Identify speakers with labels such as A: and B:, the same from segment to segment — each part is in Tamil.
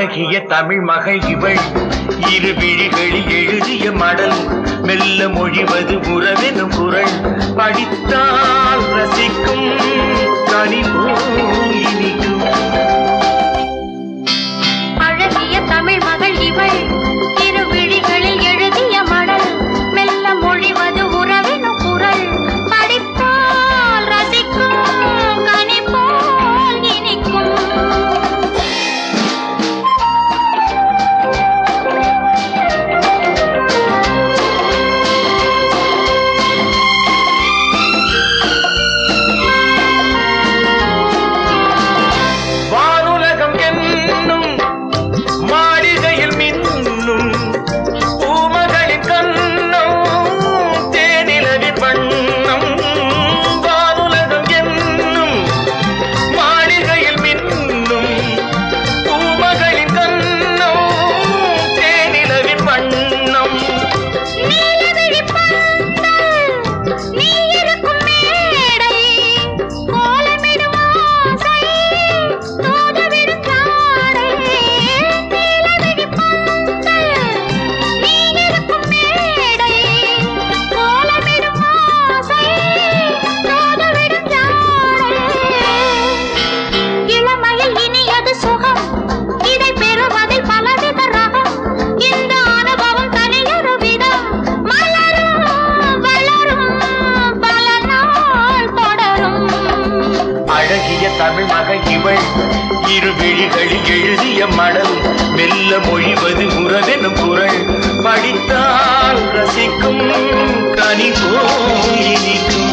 A: அழகிய தமிழ் மகள் இவள் இரு விழிகளில் எழுதிய மடல் மெல்ல மொழிவது உறவெனும் குரல் படித்தால் ரசிக்கும் கனி போல் இனிக்கும்.
B: அழகிய தமிழ் மகள் இவள் இரு விழிகளில் எழுதிய மடல் மெல்ல மொழிவது உறவெனும் குரல் படித்தால் ரசிக்கும் கனி போல் இனிக்கும்.
A: தமிழ் மகள் இவள் இரு விழிகளில் எழுதிய மடல் மெல்ல மொழிவது உறவெனும் குரல் படித்தால் ரசிக்கும் கனி போல் இனிக்கும்.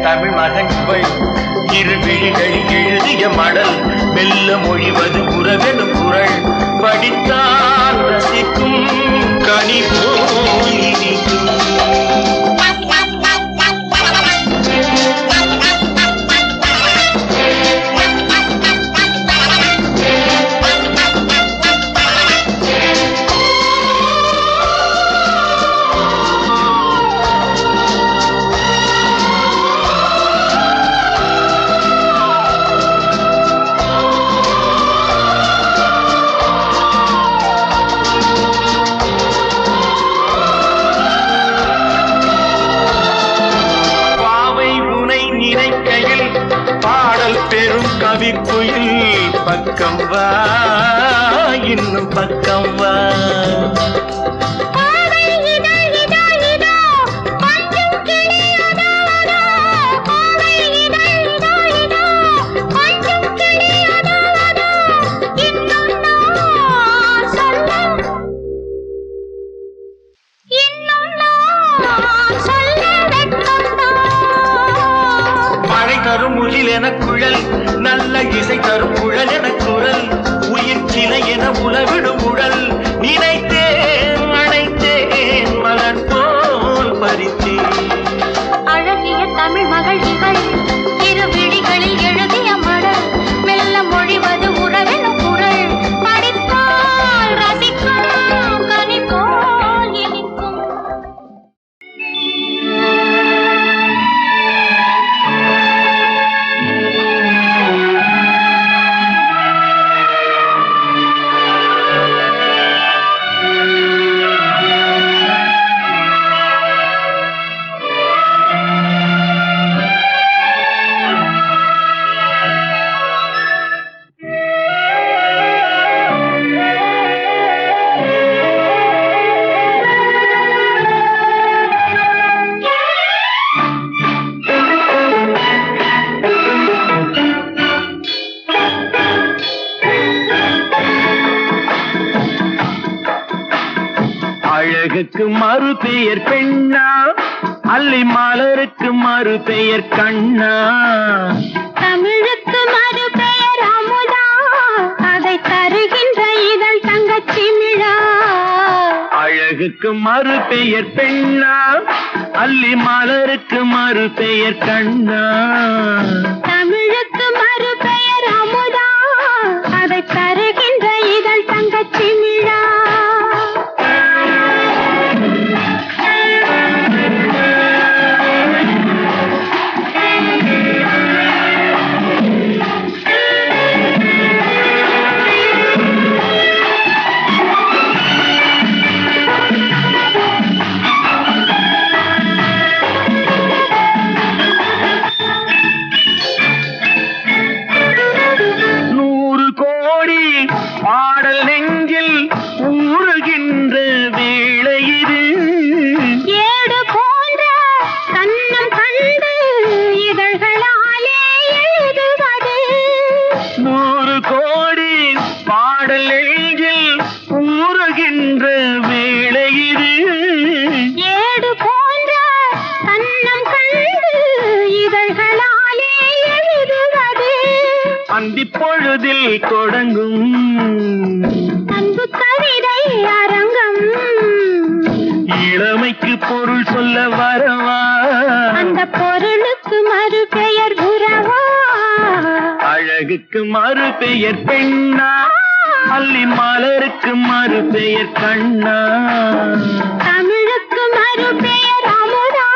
A: தமிழ் மகன் இவள் இரு விழிகளில் எழுதிய மடல் மெல்ல மொழிவது உறவெனும் குரல் படித்தால் ரசிக்கும் கனி போல் இனிக்கும். பாடல் பெரும் கவிக்குயில் பக்கம் வா இன்னும் பக்கம் வா. தரும் முகில் என குழல் நல்ல இசை தரும் குழல் என குரல் உயிர் சிலை என உலவிடும் உடல் நினைத்தேன் அழகுக்கு மறு பெயர் பெண்ணா, அல்லி மலருக்கு மறு பெயர் கண்ணா.
B: தமிழுக்கு மறு பெயர் அமுதா, அதை தருகின்ற இதழ் தங்கச்சிமிழா.
A: அழகுக்கு மறு பெயர் பெண்ணா, அல்லி மலருக்கு மறு பெயர் கண்ணா.
B: தமிழுக்கு மறு பெயர் அமுதா, அதை தருகின்ற இதழ் தங்கச்சிமிழா.
A: பாடல் நெஞ்சில் ஊறுகின்ற வேளை இது.
B: ஏடு போன்ற கண்ணம் கண்டு இதழ்களாலே எழுதுவது.
A: 100 கோடி பாடல் நெஞ்சில் ஊறுகின்ற வேளை இது.
B: ஏடு போன்ற கண்ணம் கண்டு இதழ்களாலே எழுதுவது.
A: அந்திப் பொழுதில் தொடங்கும்
B: அன்பு கவிதை அரங்கம்.
A: இளமைக்கு பொருள் சொல்ல வரவா,
B: அந்த பொருளுக்கு மறு பெயர் உறவா.
A: அழகுக்கு மறு பெயர் பெண்ணா, அல்லி மலருக்கு மறு பெயர் கண்ணா.
B: தமிழுக்கு மறு பெயர் அமுதா,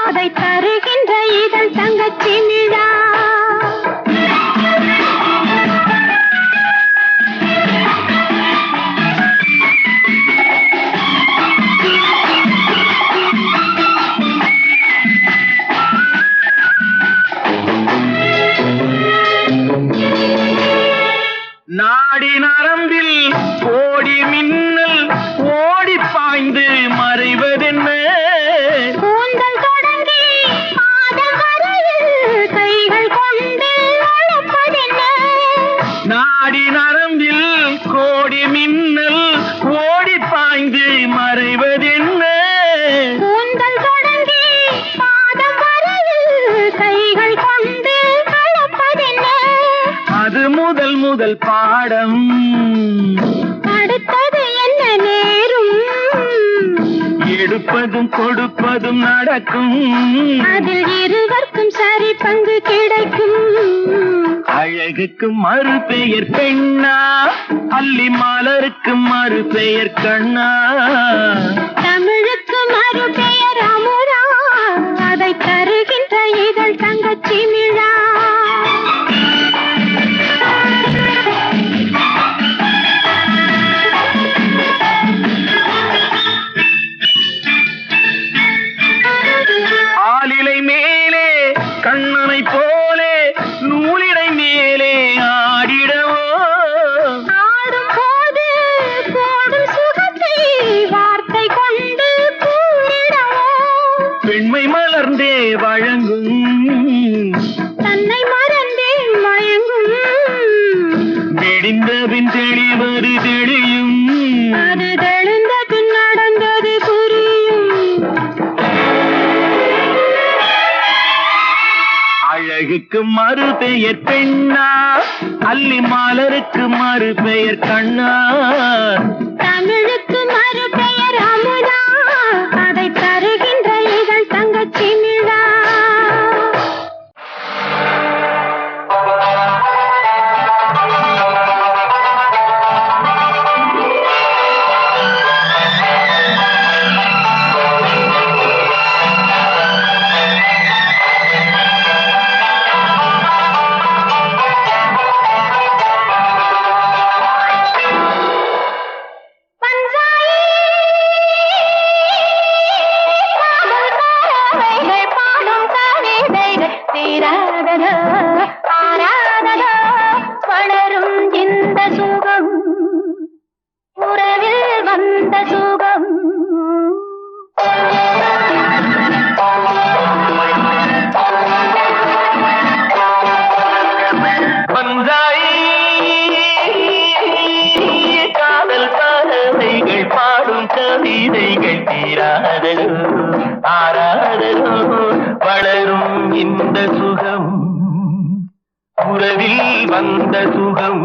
B: அதை தருகின்ற இதழ் தங்கச்சிமிழா.
A: நாடி நரம்பில் ஓடி மின்னல் ஓடி பாய்ந்து மறைவதென்ன.
B: கூந்தல் தொடங்கி பாதம் வரையில் கைகள் கொண்டு அழைப்பதென்ன.
A: நாடி நரம்பில் கோடி மின்னல் ஓடி பாய்ந்து மறைவதென்ன.
B: கூந்தல் தொடங்கி பாதம் வரையில் கைகள் கொண்டு அழைப்பதென்ன.
A: அது முதல் முதல் பாடம்,
B: அடுத்தது என்ன நேரும்.
A: எடுப்பதும் கொடுப்பதும் நடக்கும்,
B: அதில் இருவருக்கும் சரி பங்கு கிடைக்கும்.
A: அழகுக்கு மறு பெயர் பெண்ணா, அல்லி மலருக்கு மறு பெயர் கண்ணா.
B: தமிழுக்கு மறு பெயர் அமுதா, அதை தருகின்ற இதழ் தங்கச்சிமிழா.
A: ஆலிலை மேலே கண்ணனை போலே நூலிடை மேலே ஆடிடவோ.
B: ஆடும் போது போடும் சுகத்தை வார்த்தை கொண்டு கூறிடவோ.
A: பெண்மை மலர்ந்தே வழங்கும்,
B: தன்னை மறந்தே மயங்கும்.
A: விடிந்தபின் தெளிவது தெளியும்,
B: அது தெளிந்த பின் நடந்தது புரியும்.
A: அழகுக்கு மறு பெயர் பெண்ணா, அல்லி மலருக்கு மறு பெயர் கண்ணா.
B: தமிழுக்கு மறு பெயர் அமுதா, அதை தருகின்ற இதழ் தங்கச்சிமிழா. பஞ்சாயி
A: வந்த சுகம்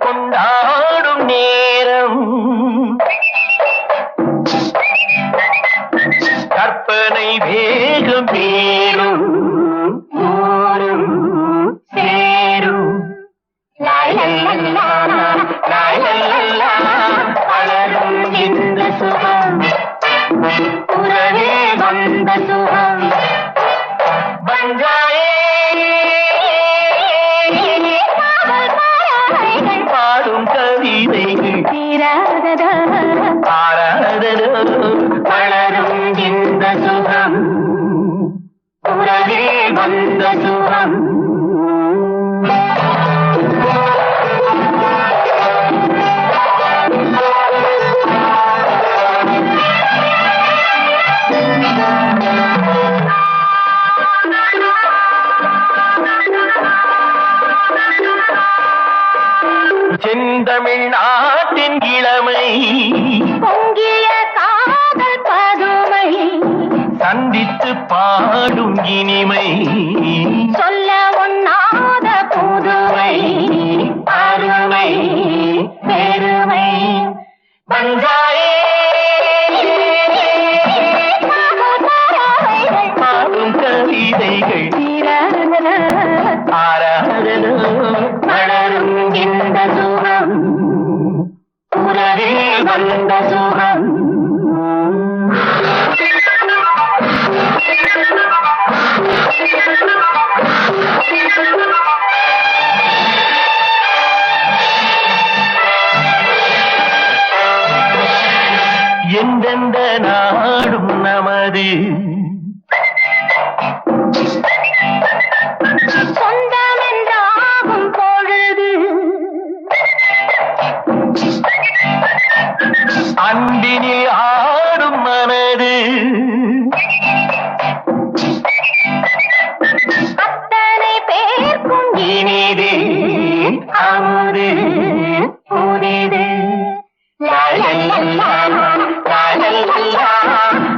A: கொண்டாடும் நேரம் கற்பனை வேகம் மேலும் சேரும் வளரும் இந்த சுகம் உறவே வந்த சுகம் பஞ்சாயே பாடும் கவிதைகள் தீராததோ வளரும் இந்த சுகம் உறவே வந்த சுகம் செந்தமிழ்நாட்டின் இளமை பொங்கிய காதல் பதுமை சந்தித்து பாடும் இனிமை சொல்ல ஒண்ணாத புதுமை அருமை பெருமை பஞ்சாயே பாடும் கவிதைகள் ஆராதனோ வளரும் இந்த சுகம் உறவே வந்த சுகம் எந்தெந்த நாடும் நமது சொந்தமென்றாகும் பொழுது அன்பினில் ஆடும் மனது அத்தனை பேர்க்கும் இனிது அமுது புரிது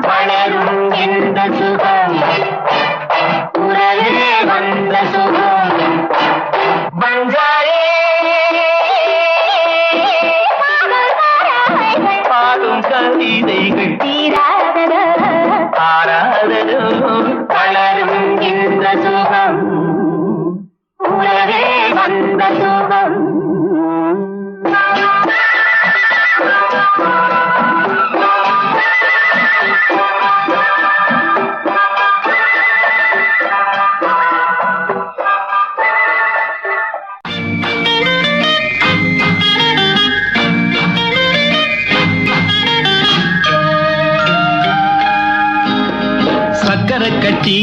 A: வளரும் இந்த சுகம் உறவே வந்த சுகம் பஞ்சாயே பாடும் கவிதைகள் தீராததோ ஆராதனோ வளரும் இந்த சுகம் உறவே வந்த சுகம் கட்டி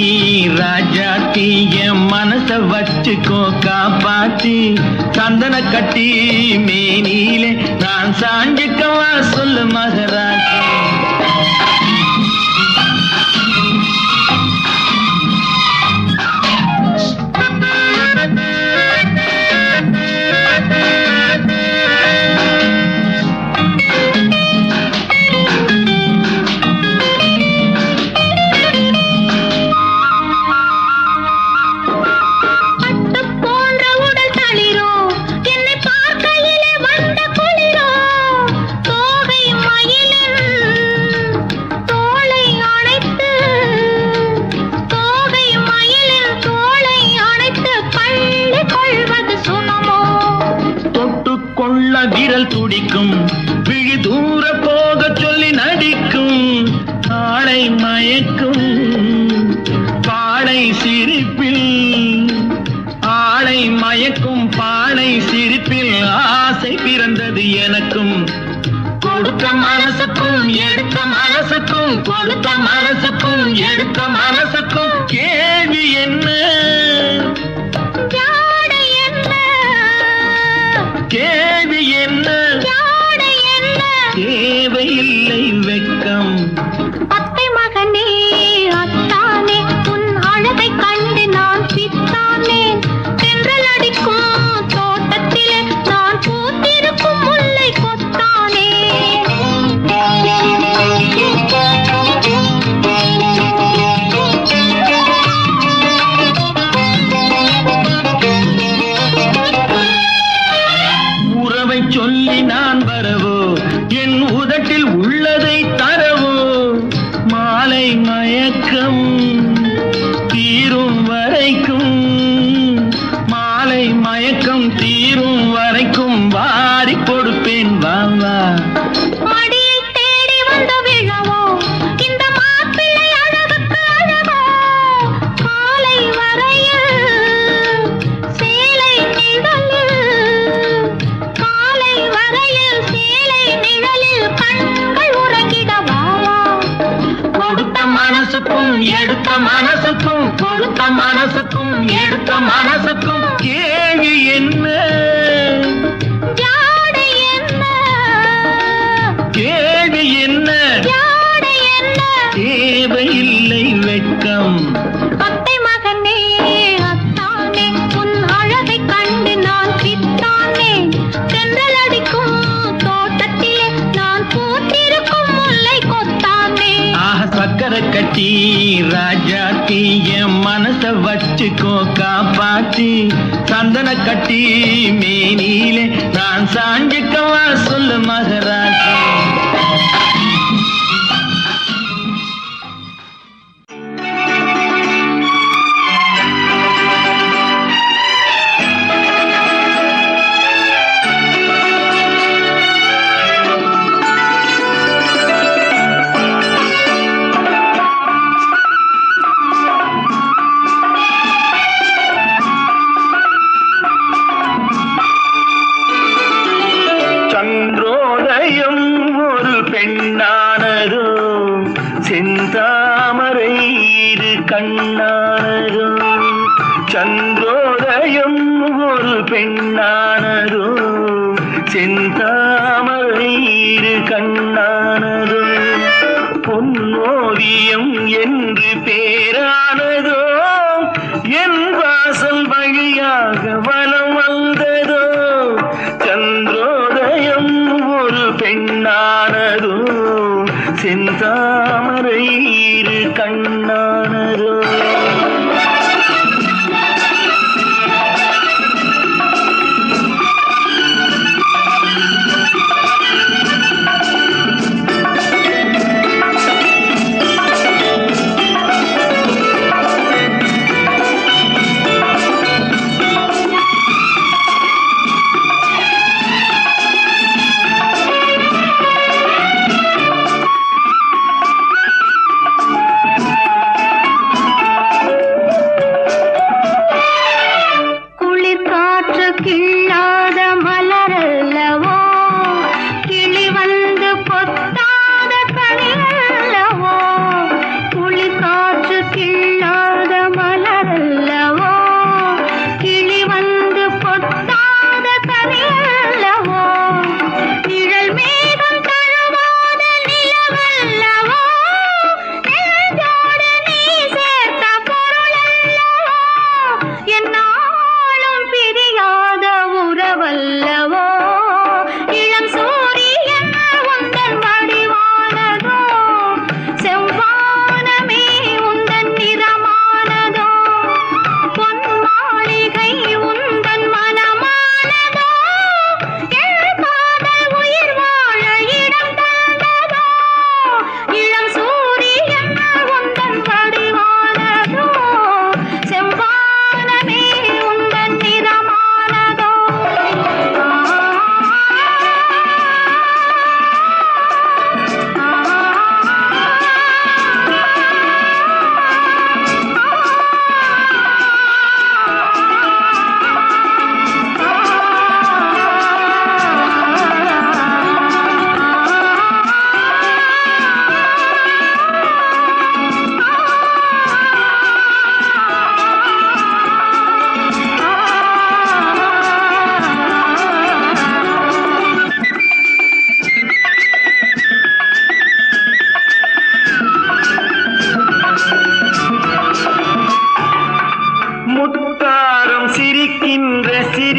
A: ராஜாத்தி என் மனச வச்சுக்கோ காப்பாத்தி சந்தன கட்டி மேனிலே நான் சாஞ்சுக்கவா சொல்லு மகராஜி விரல் துடிக்கும் விழி தூர போக சொல்லி நடிக்கும் ஆளை மயக்கும் பாளை சிரிப்பில் ஆளை மயக்கும் பாளை சிரிப்பில் ஆசை பிறந்தது எனக்கும் கொடுத்த மனசுக்கும் எடுத்த மனசுக்கும் கொடுத்த மனசுக்கும் எடுத்த மனசுக்கும் கேள்வி என்ன
B: ஜாடை என்ன
A: கேள்வி என்ன
B: ஜாடை என்ன
A: தேவையில்லை வெட்கம்
B: அத்தை மகனே அத்தானே உன் அழகை கண்டு நான் பித்தானேன் தென்றல் அடிக்கும் தோட்டத்திலே நான் பூத்திருக்கும் முல்லை கொத்தானே
A: உறவை சொல்லி நான் வரவோ என் உதட்டில் உள்ளதை தரவோ மாலை மயக்கம் தீரும் வரைக்கும் மாலை மயக்கம் தீரும் வரைக்கும் வாரி கொடுப்பேன் வாவா
B: மடியை தேடி வந்து விழவோ இந்த மாப்பிள்ளை அழகுக்கு அழகோ காலை வரையில் சேலை நிழலில் காலை வரையில் சேலை நிழலில் கண்கள் உறங்கிடவா
A: கொடுத்த மனசுக்கும் எடுத்த மனசுக்கும் கொடுத்த மனசுக்கும் எடுத்த மனசுக்கும் கேள்வி என்ன
B: ஜாடை என்ன
A: கேள்வி என்ன
B: ஜாடை என்ன
A: தேவையில்லை வெட்கம்
B: அத்தை மகனே அத்தானே உன் அழகை கண்டு நான் பித்தானே தென்றல் அடிக்கும் தோட்டத்திலே நான் பூத்திருக்கும் முல்லை கொத்தானே
A: ஆஹ சக்கரை கட்டி ராஜாத்தி என் மனச வச்சுக்கோ காப்பாத்தி சந்தன கட்டி மேனியிலே நான் சாஞ்சிக்கவா சொல்லு மகராஜி சந்திரோதயம் ஒரு பெண்ணானதோ செந்தாமரை இரு கண்ணானதோ சந்திரோதயம் ஒரு பெண்ணானதோ செந்தாமரை இரு கண்ணானதோ பொன்னோவியம் என்று பேரானதோ என் வாசல் வழியாக வலம் வந்ததோ சந்திரோதயம் ஒரு பெண்ணானதோ செந்தாமரை இரு கண்ணானதோ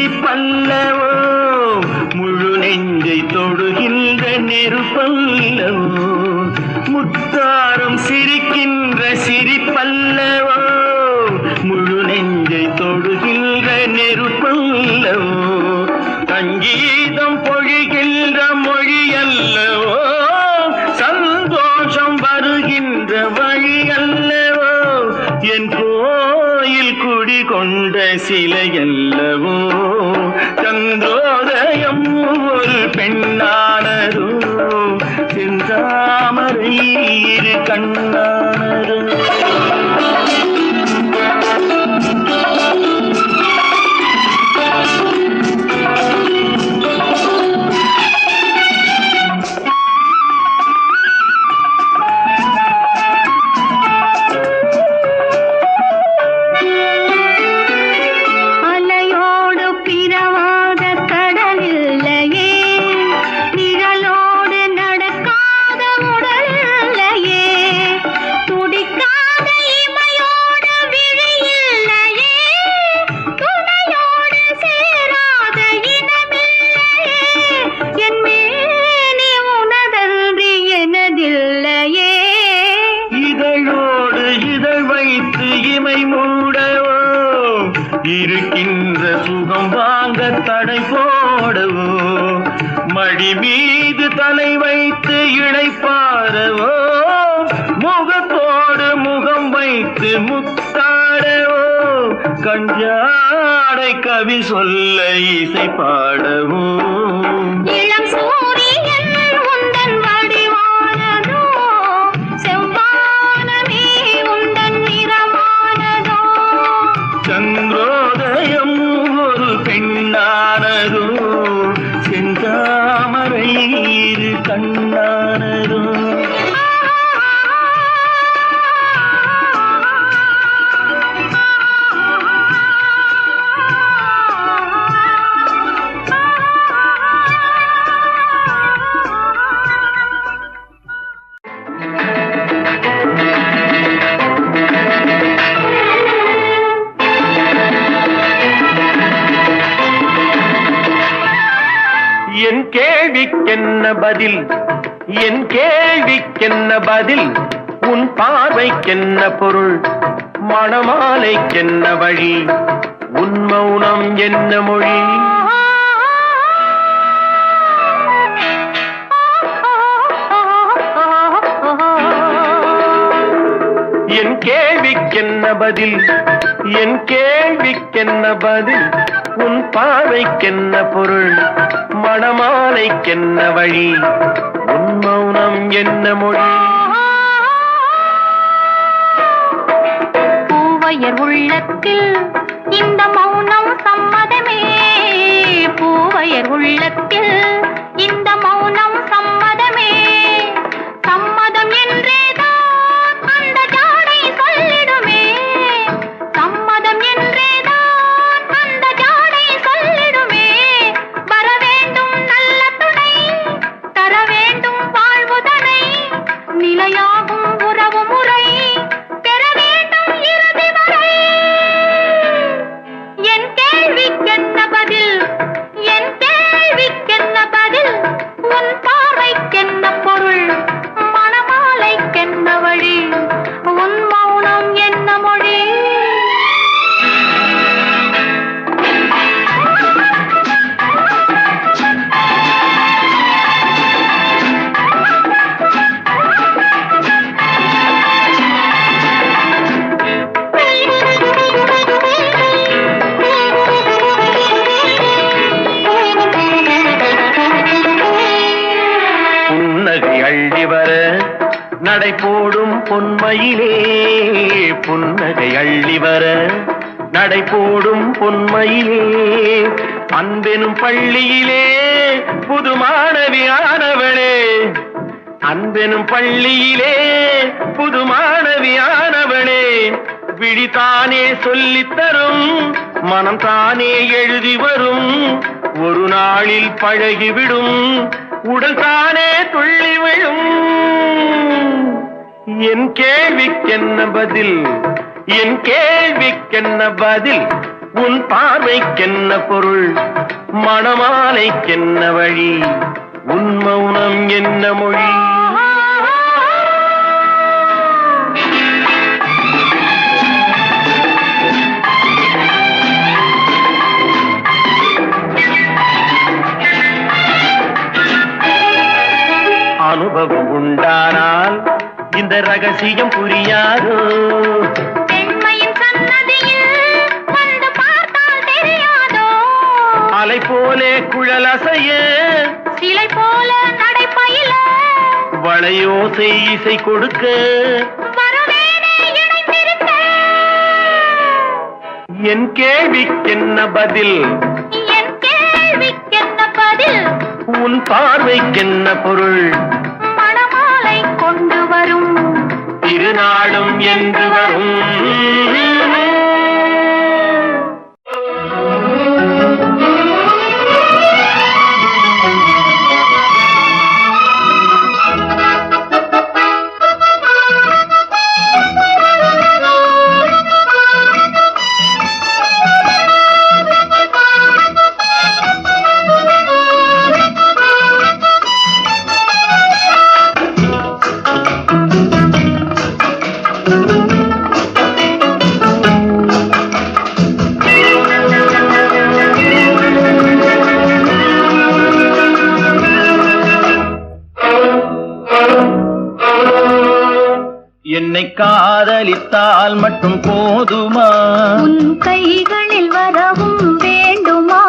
A: சிரிப்பல்லவோ முழு நெஞ்சை தொடுகின்ற நெருப்பல்லவோ முத்தாரம் சிரிக்கின்ற சிரிப்பல்லவோ முழு நெஞ்சை தொடுகின்ற நெருப்பல்லவோ சங்கீதம் பொழிகின்ற மொழி அல்லவோ சந்தோஷம் வருகின்ற வழி அல்லவோ என் கோயில் குடி கொண்ட சிலை அல்லவோ சந்திரோதயம் ஒரு பெண்ணானதோ செந்தாமரை இரு கண்ணானதோ இருக்கின்ற சுகம் வாங்க தடை போடவோ மடி மீது தலை வைத்து இளைப்பாரவோ முகத்தோடு முகம் வைத்து முத்தாடவோ கஞ்சாடை கவி சொல்ல இசை பாடவோ
B: இளம் சூரியன் உந்தன் வடிவானதோ செவ்வானமே உந்தன் நிறமானதோ
A: சந்திரோதயம் ஒரு பெண்ணானதோ செந்தாமரை இரு கண்ணானதோ என் கேள்விக்கென்ன பதில் என் கேள்விக்கென்ன பதில் உன் பார்வைக்கென்ன பொருள் மணமாலைக்கென்ன வழி உன் மௌனம் என்ன மொழி என் கேள்விக்கென்ன பதில் என் கேள்விக்கென்ன பதில் உன் பார்வைக்கென்ன பொருள் மணமாலைக்கென்ன வழி உன் மௌனம் என்ன மொழி
B: பூவையர் உள்ளத்தில் இந்த மௌனம் சம்மதமே பூவையர் உள்ளத்தில் இந்த மௌனம் சம்மதமே சம்மதம் என்றேதான் அந்த ஜாடை சொல்லிடுமே சம்மதம் என்றேதான் அந்த ஜாடை சொல்லிடுமே வர வேண்டும் நல்ல துணை தர வேண்டும் வாழ்வுதனை நிலையாகும் உறவு முறை பெற வேண்டும் இறுதி வரை என் கேள்விக்கென்ன பதில் என் கேள்விக்கென்ன பதில் உன் பார்வைக்கென்ன பொருள் மணமாலைக்கென்ன வழி உன் மௌனம் என்ன மொழி
A: புன்னகை அள்ளி வர நடை போடும் பொன்மையிலே புன்னகை அள்ளி வர நடை போடும் பொன்மையிலே அன்பெனும் பள்ளியிலே புது மாணவியானவளே அன்பெனும் பள்ளியிலே புது மாணவியானவளே விழித்தானே சொல்லித்தரும் மனம் தானே எழுதி வரும் ஒரு நாளில் பழகிவிடும் உடல் தானே துள்ளி விழும் என் கேள்விக்கென்ன பதில் என் கேள்விக்கென்ன பதில் உன் பார்வைக்கென்ன பொருள் மணமாலைக்கென்ன வழி உன் மௌனம் என்ன மொழி அனுபவம் உண்டானால் இந்த ரகசியம் புரியாதோ
B: பெண்மையின் சன்னதியில் வந்து பார்த்தால் தெரியாதோ
A: அலை போலே குழல் அசைய
B: சிலை போல நடைப்பயில
A: வளையோசை இசை கொடுக்க
B: வருவேனே இணைந்திருக்க
A: என் கேள்விக்கென்ன பதில்
B: என் கேள்விக்கென்ன பதில்
A: உன் பார்வைக்கென்ன பொருள்
B: மணமாலை கொண்டு வரும்
A: திருநாளும் என்று வரும் என்னை காதலித்தால் மட்டும் போதுமா
B: உன் கைகளில் வரவும் வேண்டுமா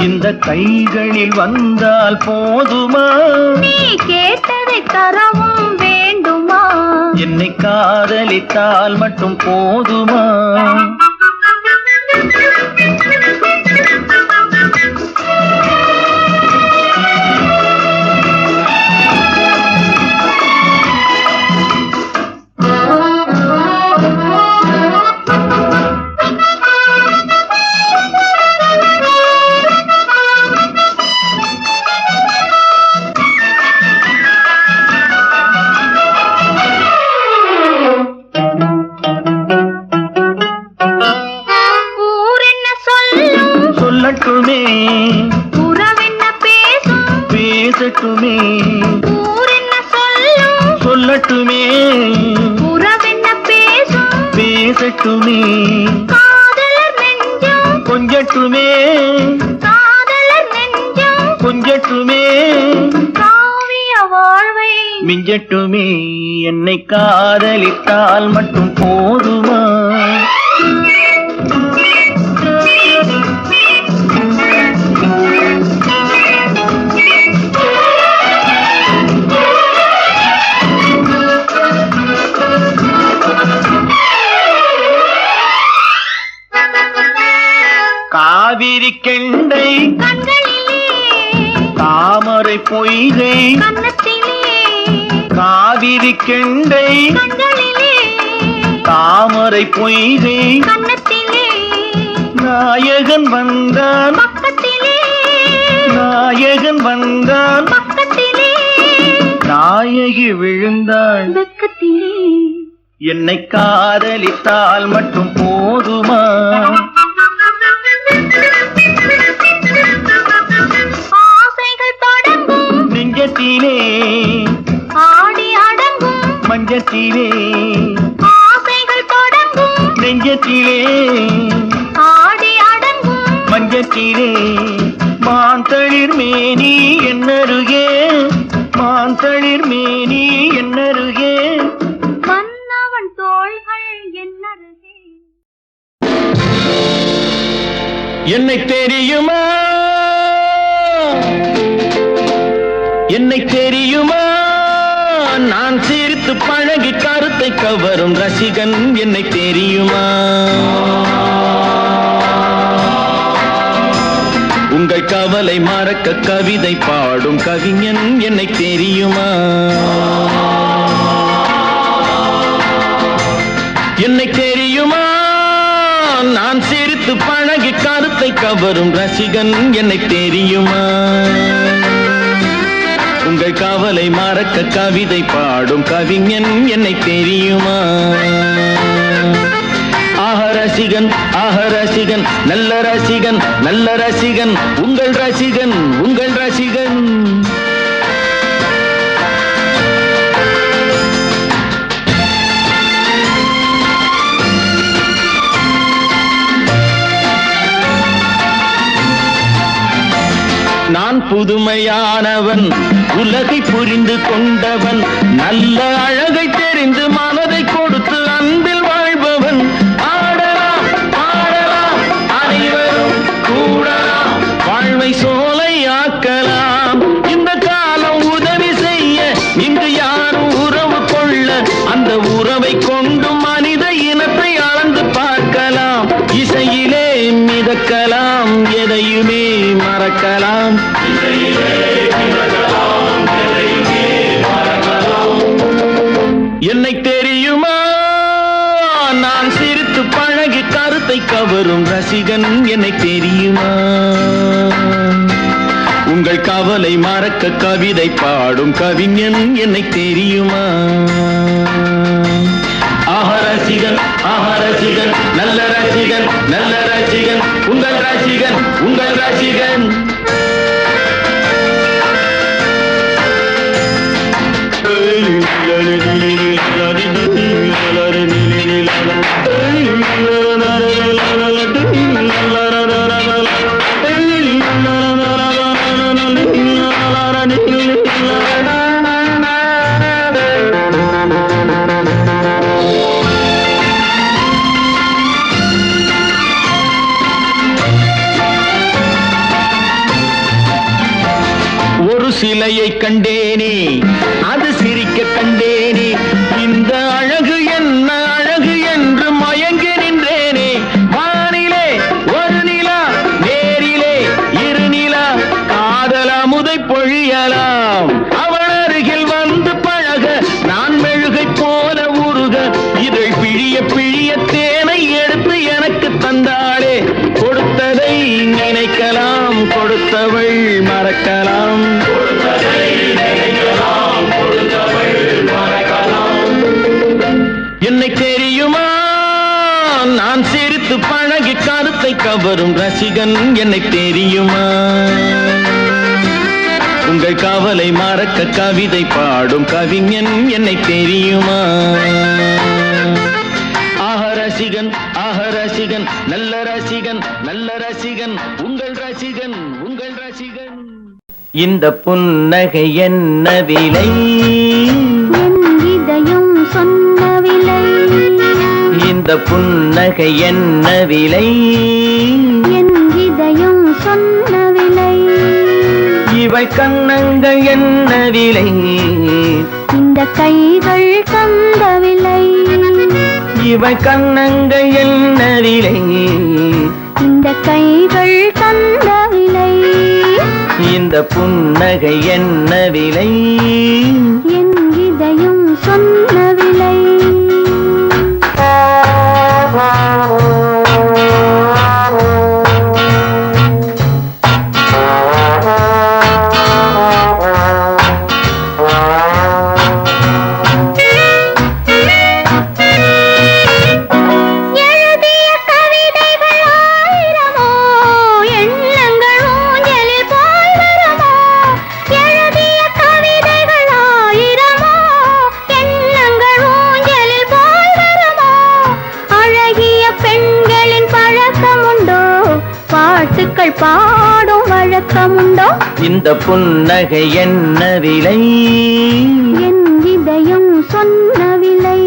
A: இந்த கைகளில் வந்தால் போதுமா
B: நீ கேட்டதை தரவும் வேண்டுமா
A: என்னை காதலித்தால் மட்டும் போதுமா சொல்லட்டுமே
B: உறவென்ன பேசும்
A: பேசட்டுமே
B: ஊரென்ன சொல்லும்
A: சொல்லட்டுமே
B: உறவென்ன பேசும்
A: பேசட்டுமே
B: காதலர் நெஞ்சம்
A: கொஞ்சட்டுமே
B: காதலர் நெஞ்சம்
A: கொஞ்சட்டுமே
B: காவிய வாழ்வை
A: மிஞ்சட்டுமே என்னை காதலித்தால் மட்டும் போதுமா காவிரி கெண்டை
B: கண்களிலே
A: தாமரை பொய்கை
B: கன்னத்திலே
A: காவிரி கெண்டை
B: கண்களிலே
A: தாமரை பொய்கை
B: கன்னத்திலே
A: நாயகன் வந்தான்
B: பக்கத்திலே
A: நாயகன் வந்தான்
B: பக்கத்திலே
A: நாயகி விழுந்தாள்
B: வெக்கத்திலே
A: என்னை காதலித்தால் மட்டும் போதுமா
B: ஆசைகள் தொடங்கும்
A: நெஞ்சத்திலே
B: ஆடி அடங்கும்
A: மஞ்சத்திலே
B: ஆசைகள் தொடங்கும்
A: நெஞ்சத்திலே
B: ஆடி அடங்கும்
A: மஞ்சத்திலே மாந்தளிர் மேனி என்னருகே மாந்தளிர் மேனி என்னருகே
B: மன்னவன் தோள்கள் என்னருகே
A: என்னை தெரியுமா என்னை தெரியுமா நான் சிரித்து பழகி கருத்தை கவரும் ரசிகன் என்னை தெரியுமா உங்கள் கவலை மறக்க கவிதை பாடும் கவிஞன் என்னை தெரியுமா என்னை தெரியுமா நான் சிரித்து பழகி கருத்தை கவரும் ரசிகன் என்னை தெரியுமா உங்கள் கவலை மறக்க கவிதை பாடும் கவிஞன் என்னை தெரியுமா ஆஹா ரசிகன் ரசிகன் நல்ல ரசிகன் நல்ல ரசிகன் உங்கள் ரசிகன் உங்கள் ரசிகன். நான் புதுமையானவன் உலகை புரிந்து கொண்டவன் நல்ல அழகை தெரிந்து மனதை கொடுத்து அன்பில் வாழ்பவன். ஆடலாம் பாடலாம் அனைவரும் கூடலாம் வாழ்வை சோலையாக்கலாம். இந்த காலம் உதவி செய்ய இங்கு யாரும் உறவு கொள்ள அந்த உறவை கொண்டு மனித இனத்தை அளந்து பார்க்கலாம். இசையிலே மிதக்கலாம் எதையுமே மறக்கலாம். என்னை தெரியுமா நான் சிரித்து பழகி கருத்தை கவரும் ரசிகன் என்னை தெரியுமா. உங்கள் கவலை மறக்க கவிதை பாடும் கவிஞன் என்னை தெரியுமா. ரசிகன் ரசிகன் நல்ல ரசிகன் நல்ல ரசிகன் உங்கள் ரசிகன் உங்கள் ரசிகன். சிலையை கண்டேனே அது சிரிக்க கண்டேனே இந்த அழகு என்ன அழகு என்று மயங்கி நின்றேனே. வானிலே ஒரு நிலா நேரிலே இரு நிலா காதல் அமுதை பொழியலாம். அவள் அருகில் வந்து பழக நான் மெழுகை போல உருக இதழ் பிழிய பிழிய தேனை எடுத்து எனக்கு தந்தாளே. கொடுத்ததை நினைக்கலாம் கொடுத்தவள் மறக்கலாம். என்னை தெரியுமா நான் சிரித்து பழகி கருத்தை கவரும் ரசிகன் என்னை தெரியுமா. உங்கள் கவலை மறக்க கவிதை பாடும் கவிஞன் என்னை தெரியுமா. ரசிகன் ரசிகன் நல்ல ரசிகன் நல்ல ரசிகன் உங்கள் ரசிகன் உங்கள் ரசிகன். இந்த புன்னகை என்ன விலை
B: இதயம் சொன்ன விலை.
A: இந்த புன்னகை என்ன விலை
B: என் இதயம் சொன்ன விலை.
A: இவை கண்ணங்கள் என்ன விலை
B: இந்த கைகள் தந்த விலை.
A: இவை கண்ணங்கள் என்ன விலை
B: இந்த கைகள் தந்த விலை.
A: இந்த புன்னகை என்ன விலை
B: என் இதயம் சொன்ன விலை. பாடும் வழக்கமுண்டோ.
A: இந்த புன்னகை என்ன விலை
B: என் இதயம் சொன்ன விலை.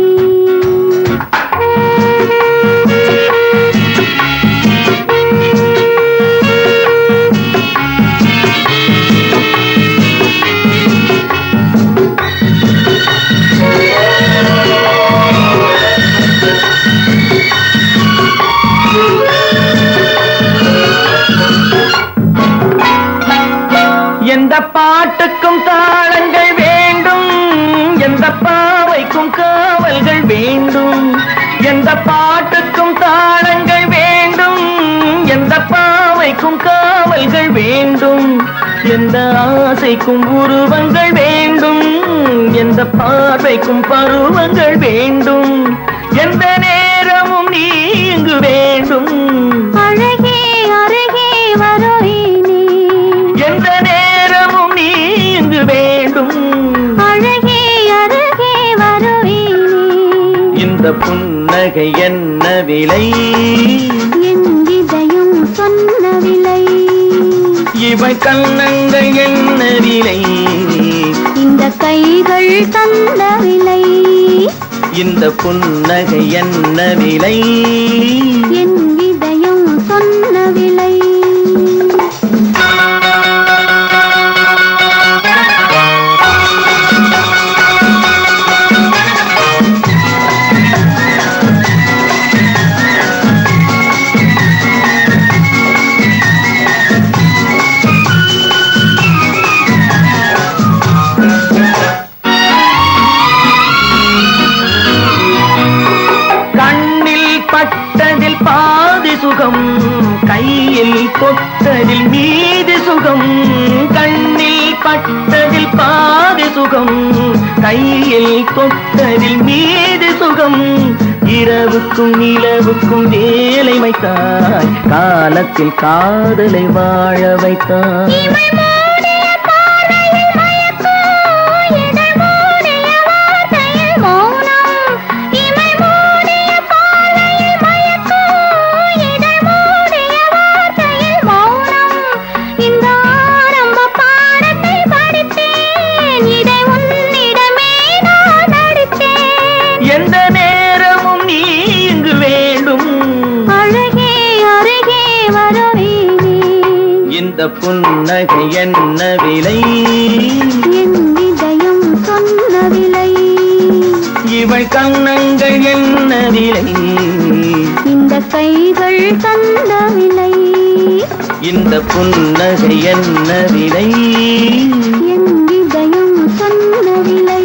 A: எந்த பாட்டுக்கும் தாளங்கள் வேண்டும் எந்த பாவைக்கும் காவல்கள் வேண்டும். எந்த பாட்டுக்கும் தாளங்கள் வேண்டும் எந்த பாவைக்கும் காவல்கள் வேண்டும். எந்த ஆசைக்கும் உருவங்கள் வேண்டும் எந்த பார்வைக்கும் பருவங்கள் வேண்டும். எந்த நேரமும் நீ இங்கு இங்கு வேண்டும்.
B: அழகே அருகே வருவேனே,
A: எந்த நேரமும் நீ இங்கு வேண்டும்.
B: அழகே அருகே வருவேனே.
A: இந்த புன்னகை என்ன விலை?
B: என் இதயம் சொன்ன விலை.
A: இவை கண்ணங்கள் என்ன விலை?
B: இந்த கைகள் தந்த விலை.
A: இந்த புன்னகை என்ன விலை?
B: என் இதயம் சொன்ன விலை.
A: பட்டதில் பாதி சுகம், கையில் தொட்டதில் மீதி சுகம். கண்ணில் பட்டதில் பாதி சுகம், கையில் தொட்டதில் மீதி சுகம். இரவுக்கும் நிலவுக்கும் வேலை வைத்தாய், காலத்தில் காதலை வாழ வைத்தாய். எந்த நேரமும் நீ இங்கு வேண்டும்.
B: அழகே அருகே வருவேனே.
A: இந்த புன்னகை என்ன விலை?
B: என் இதயம் சொன்ன விலை.
A: இவள் கண்ணங்கள் என்ன விலை?
B: இந்த கைகள் தந்த விலை.
A: இந்த புன்னகை என்ன விலை?
B: என் இதயம் சொன்ன விலை.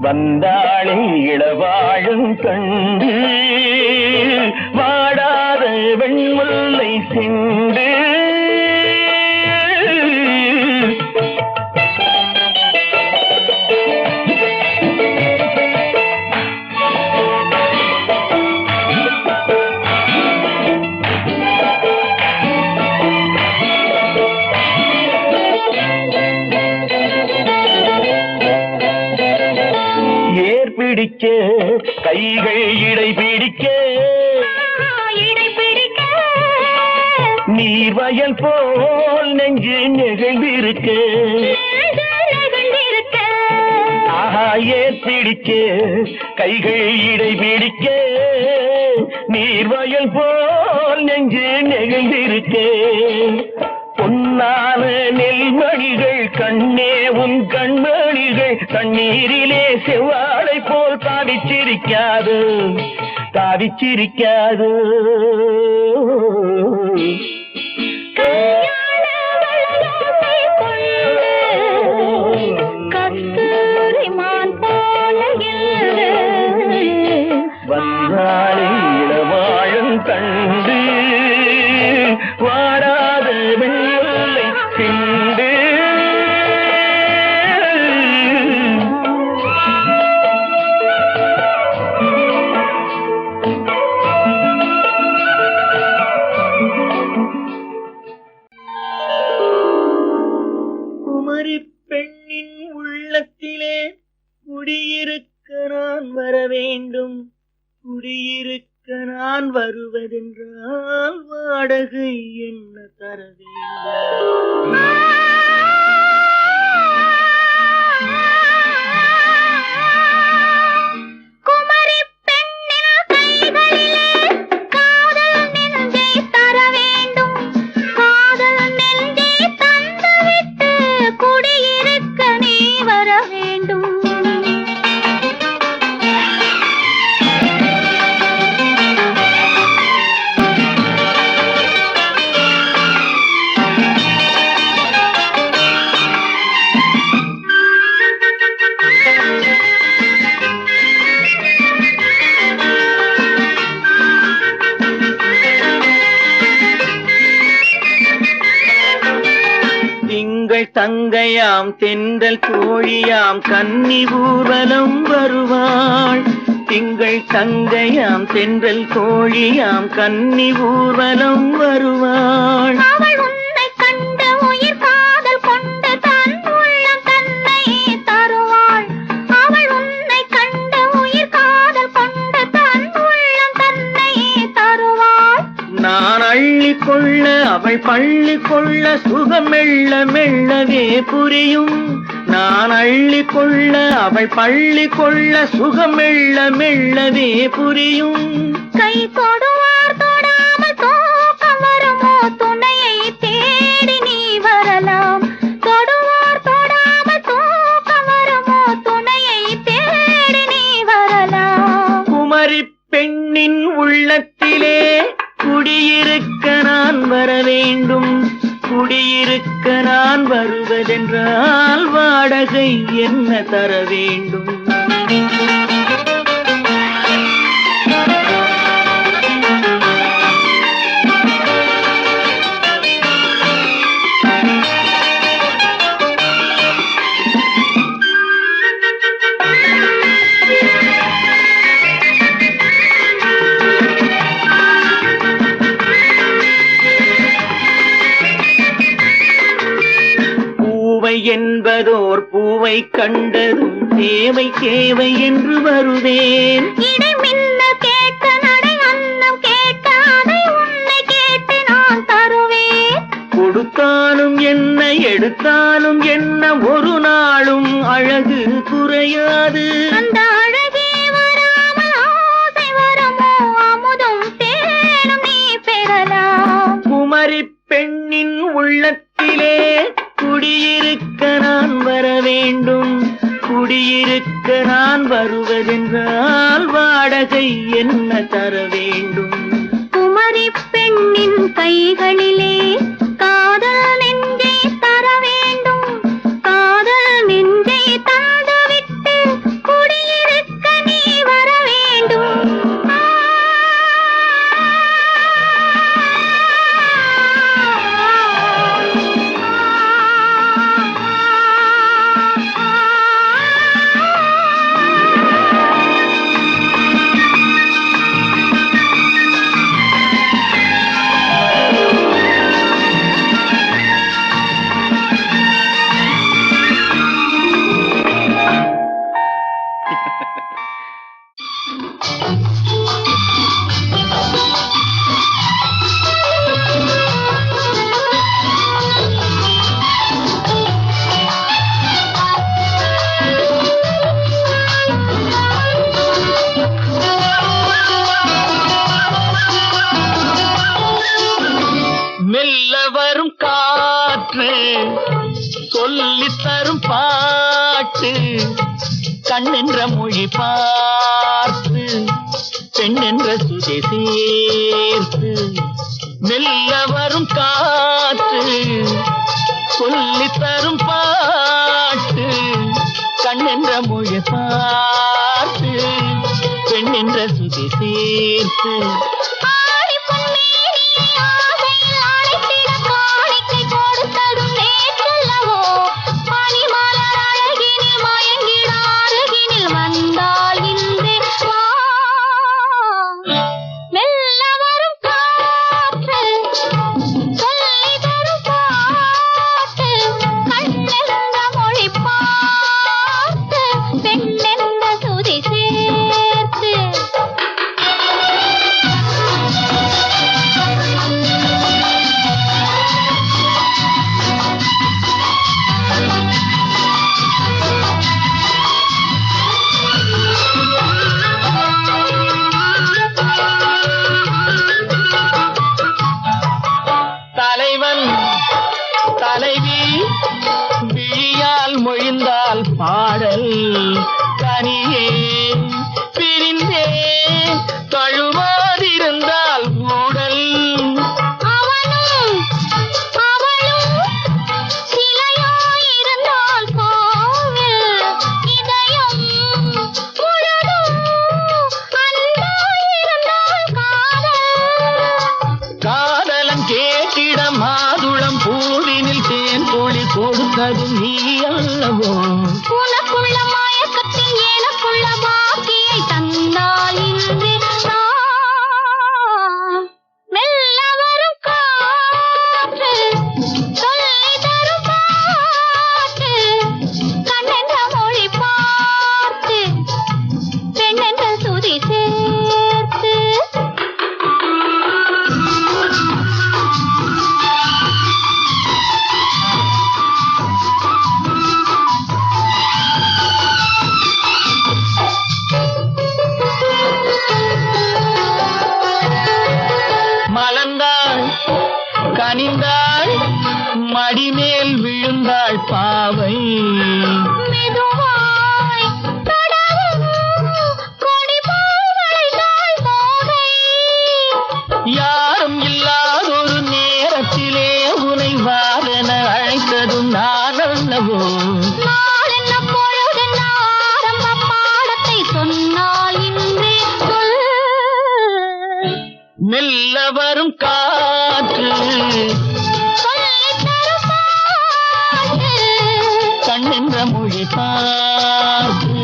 A: வந்தாளே இளவாழும் கண்டு வாடாத வெண்முல்லை சிண்டு. பிடிக்க கைகள் இடை பிடிக்க நீர் வயல் போல் நெஞ்சு நெகிழ்ந்திருக்க. ஆஹா ஏர் பிடிக்க கைகள் இடை பிடிக்க நீர் வயல் போல் நெஞ்சு நெகிழ்ந்திருக்க. பொன்னான நெல்மணிகள் கண்ணே உன் கண்மணிகள் தண்ணீரிலே செவ்வாழை போல் தாவிச்சிரிக்காது தாவிச்சிரிக்காது. வந்தாளே இளவாழும் கண்டு வாடாத வெண்முல்லை சிண்டு. குமரி பெண்ணின் உள்ளத்திலே குடியிருக்க நான் வர வேண்டும். குடியிருக்க நான் வருவதென்றால் வாடகை என்ன தர வேண்டும். தங்கையாம் தென்றல் தோழியாம் கன்னி ஊர்வலம் வருவாள். திங்கள் தங்கையாம் தென்றல் தோழியாம் கன்னி ஊர்வலம் வருவாள்.
B: அவள் உன்னை கண்ட உயிர் காதல் கொண்டு தன் உள்ளம் தன்னை தருவாள். அவள் உன்னை கண்ட உயிர் காதல் கொண்டு தன் உள்ளம் தன்னை தருவாள்.
A: நான் அள்ளி கொள்ள அவள் பள்ளி கொள்ள சுகம் மெல்ல மெல்லவே புரியும். நான் அள்ளி கொள்ள அவள் பள்ளி கொள்ள சுகம் மெல்ல மெல்லவே புரியும்.
B: கை தொடுவார் தொடாமல் தூக்கம் வருமோ துணையை தேடி நீ வரலாம். தொடுவார் தொடாமல் தூக்கம் வருமோ துணையை தேடி நீ வரலாம்.
A: குமரி பெண்ணின் உள்ளத்திலே குடியிருக்க நான் வர வேண்டும். குடியிருக்க நான் வருவதென்றால் வாடகை என்ன தர வேண்டும். என்பதோர் பூவை கண்டதும் தேவை தேவை என்று வருவேன்.
B: இடை மின்ன கேட்க நடை அன்னம் கேட்க அதை உன்னை கேட்டு நான் தருவேன்.
A: கொடுத்தாலும் என்ன எடுத்தாலும் என்ன ஒரு நாளும் அழகு குறையாது.
B: அந்த அழகே வராமல் ஆசை வருமோ அமுதும் தேனும் நீ பெறலாம்.
A: குமரி பெண்ணின் உள்ளத்திலே குடியிருக்க நான் வர வேண்டும். குடியிருக்க நான் வருவதென்றால் வாடகை என்ன தர வேண்டும்.
B: குமரி பெண்ணின் கைகளிலே காதல் நெஞ்சை தர வேண்டும். காதல் நெஞ்சை தந்துவிட்டு
A: கண்ணென்ற மொழி பார்த்து பெண்ணென்ற சுதை சேர்த்து மெல்ல வரும் காற்று சொல்லித் தரும் பாட்டு கண்ணென்ற மொழி பார்த்து பெண்ணென்ற சுதை சேர்த்து தலைவி விழியால் மொழிந்தால் பாடல் தனியே பிரிந்தே தழுவாதிருந்தால் ஊடல் காதலன் கேட்டிட மாதுளம் பூவினில் தேன் தோழி கொடுத்தது நீ அல்லவோ
B: உனக்குள்ள மயக்கத்தில் எனக்குள்ள பாக்கியை தந்தால் இன்றி மெல்ல வரும் காற்று சொல்லி தரும் பாட்டு கண்ணென்ற மொழி பார்த்து பெண்ணென்ற சுதி சேர்த்து
A: மலர்ந்தாள் கனிந்தாள் மடிமேல் விழுந்தாள் பாவை
B: மெதுவாய் தடவும் கொடி போல் வளைந்தாள் மோகை
A: யாரும் இல்லாதொரு நேரத்திலே உனை வாரென அழைத்ததும் நான் அல்லவோ
B: நாளென்ன பொழுதென்ன ஆரம்ப பாடத்தை சொன்னால் இன்றே சொல்
A: மெல்ல வரும் காற்று
B: சொல்லித் தரும் பாட்டு
A: கண்ணென்ற மொழி பார்த்து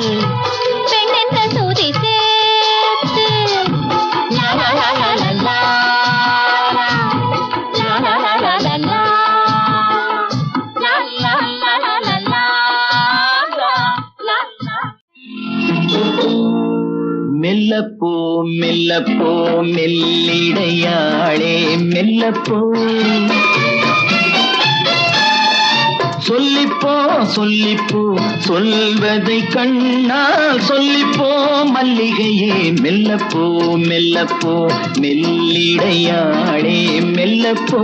B: பெண்ணென்ற சுதி சேர்த்து லா லா லா லா லா லா. லா லா லா லா லா லா. லா லா லா லா லா லா. லா லா.
A: மெல்லப்போ மெல்லப்போ மெல்லிடையாளே மெல்லப்போ சொல்லிப்போ சொல்லிப்போ சொல்வதை கண்ணால் சொல்லிப்போ மல்லிகையே மெல்லப்போ மெல்லப்போ மெல்லிடையாளே மெல்லப்போ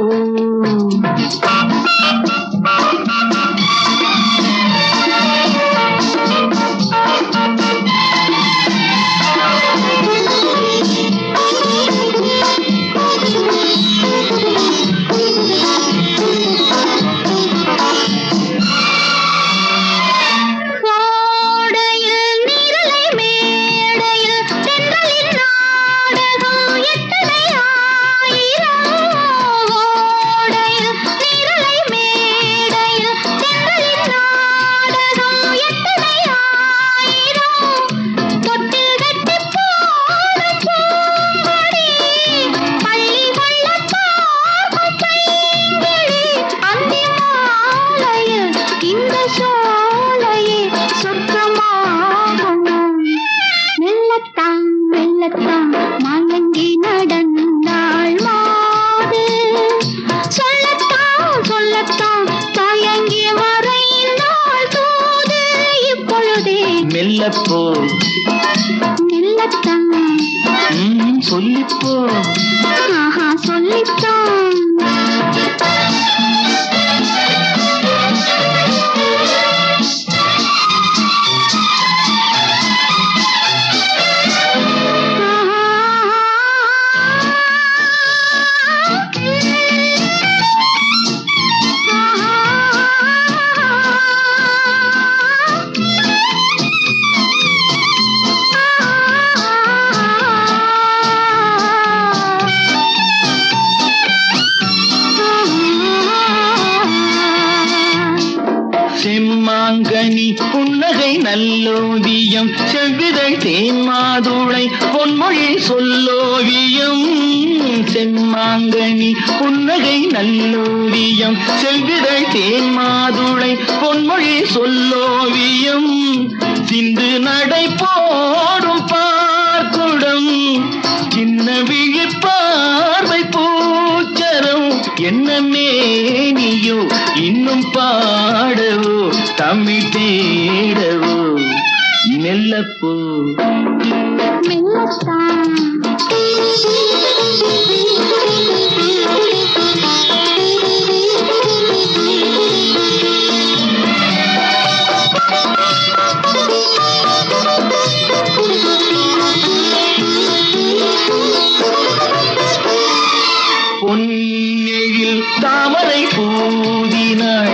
B: கோடையில் நீரலை மேடையில் தென்றலின் நாடகம் எத்தனை ஆயிரம். கோடையில் நீரலை மேடையில் தென்றலின் நாடகம் எத்தனை ஆயிரம். தொட்டில் கட்டிப் போடும் பூங்கொடி, பள்ளி கொள்ளப் பார்க்கும் பைங்கிளி, அந்தி மாலையில் இந்த சோலையே சொர்க்கமாகும். மெல்லத்தான் மெல்லத்தான் மயங்கி நடந்தாள் மாது, சொல்லத்தான் சொல்லத்தான் தயங்கி மறைந்தாள் தூது. இப்பொழுதே
A: மெல்லப்போ
B: மெல்லத்தான்
A: சொல்லிப்போ
B: ஆஹா சொல்லித்தான்.
A: நல்லோவியம் செவ்விதழ் தேன் மாதுளை பொன்மொழி சொல்லோவியம் செம்மாங்கனி புன்னகை நல்லோவியம் செவ்விதழ் தேன் மாதுளை பொன்மொழி சொல்லோவியம் சிந்து நடை போடும் பார்க்குடம் சின்ன விழி பார்வை பூச்சரம் என்ன மேனியோ இன்னும் பாடவோ தமிழ் தேடவோ மெல்லப்போ பொன்னெழில் தாமரை பூதினாள்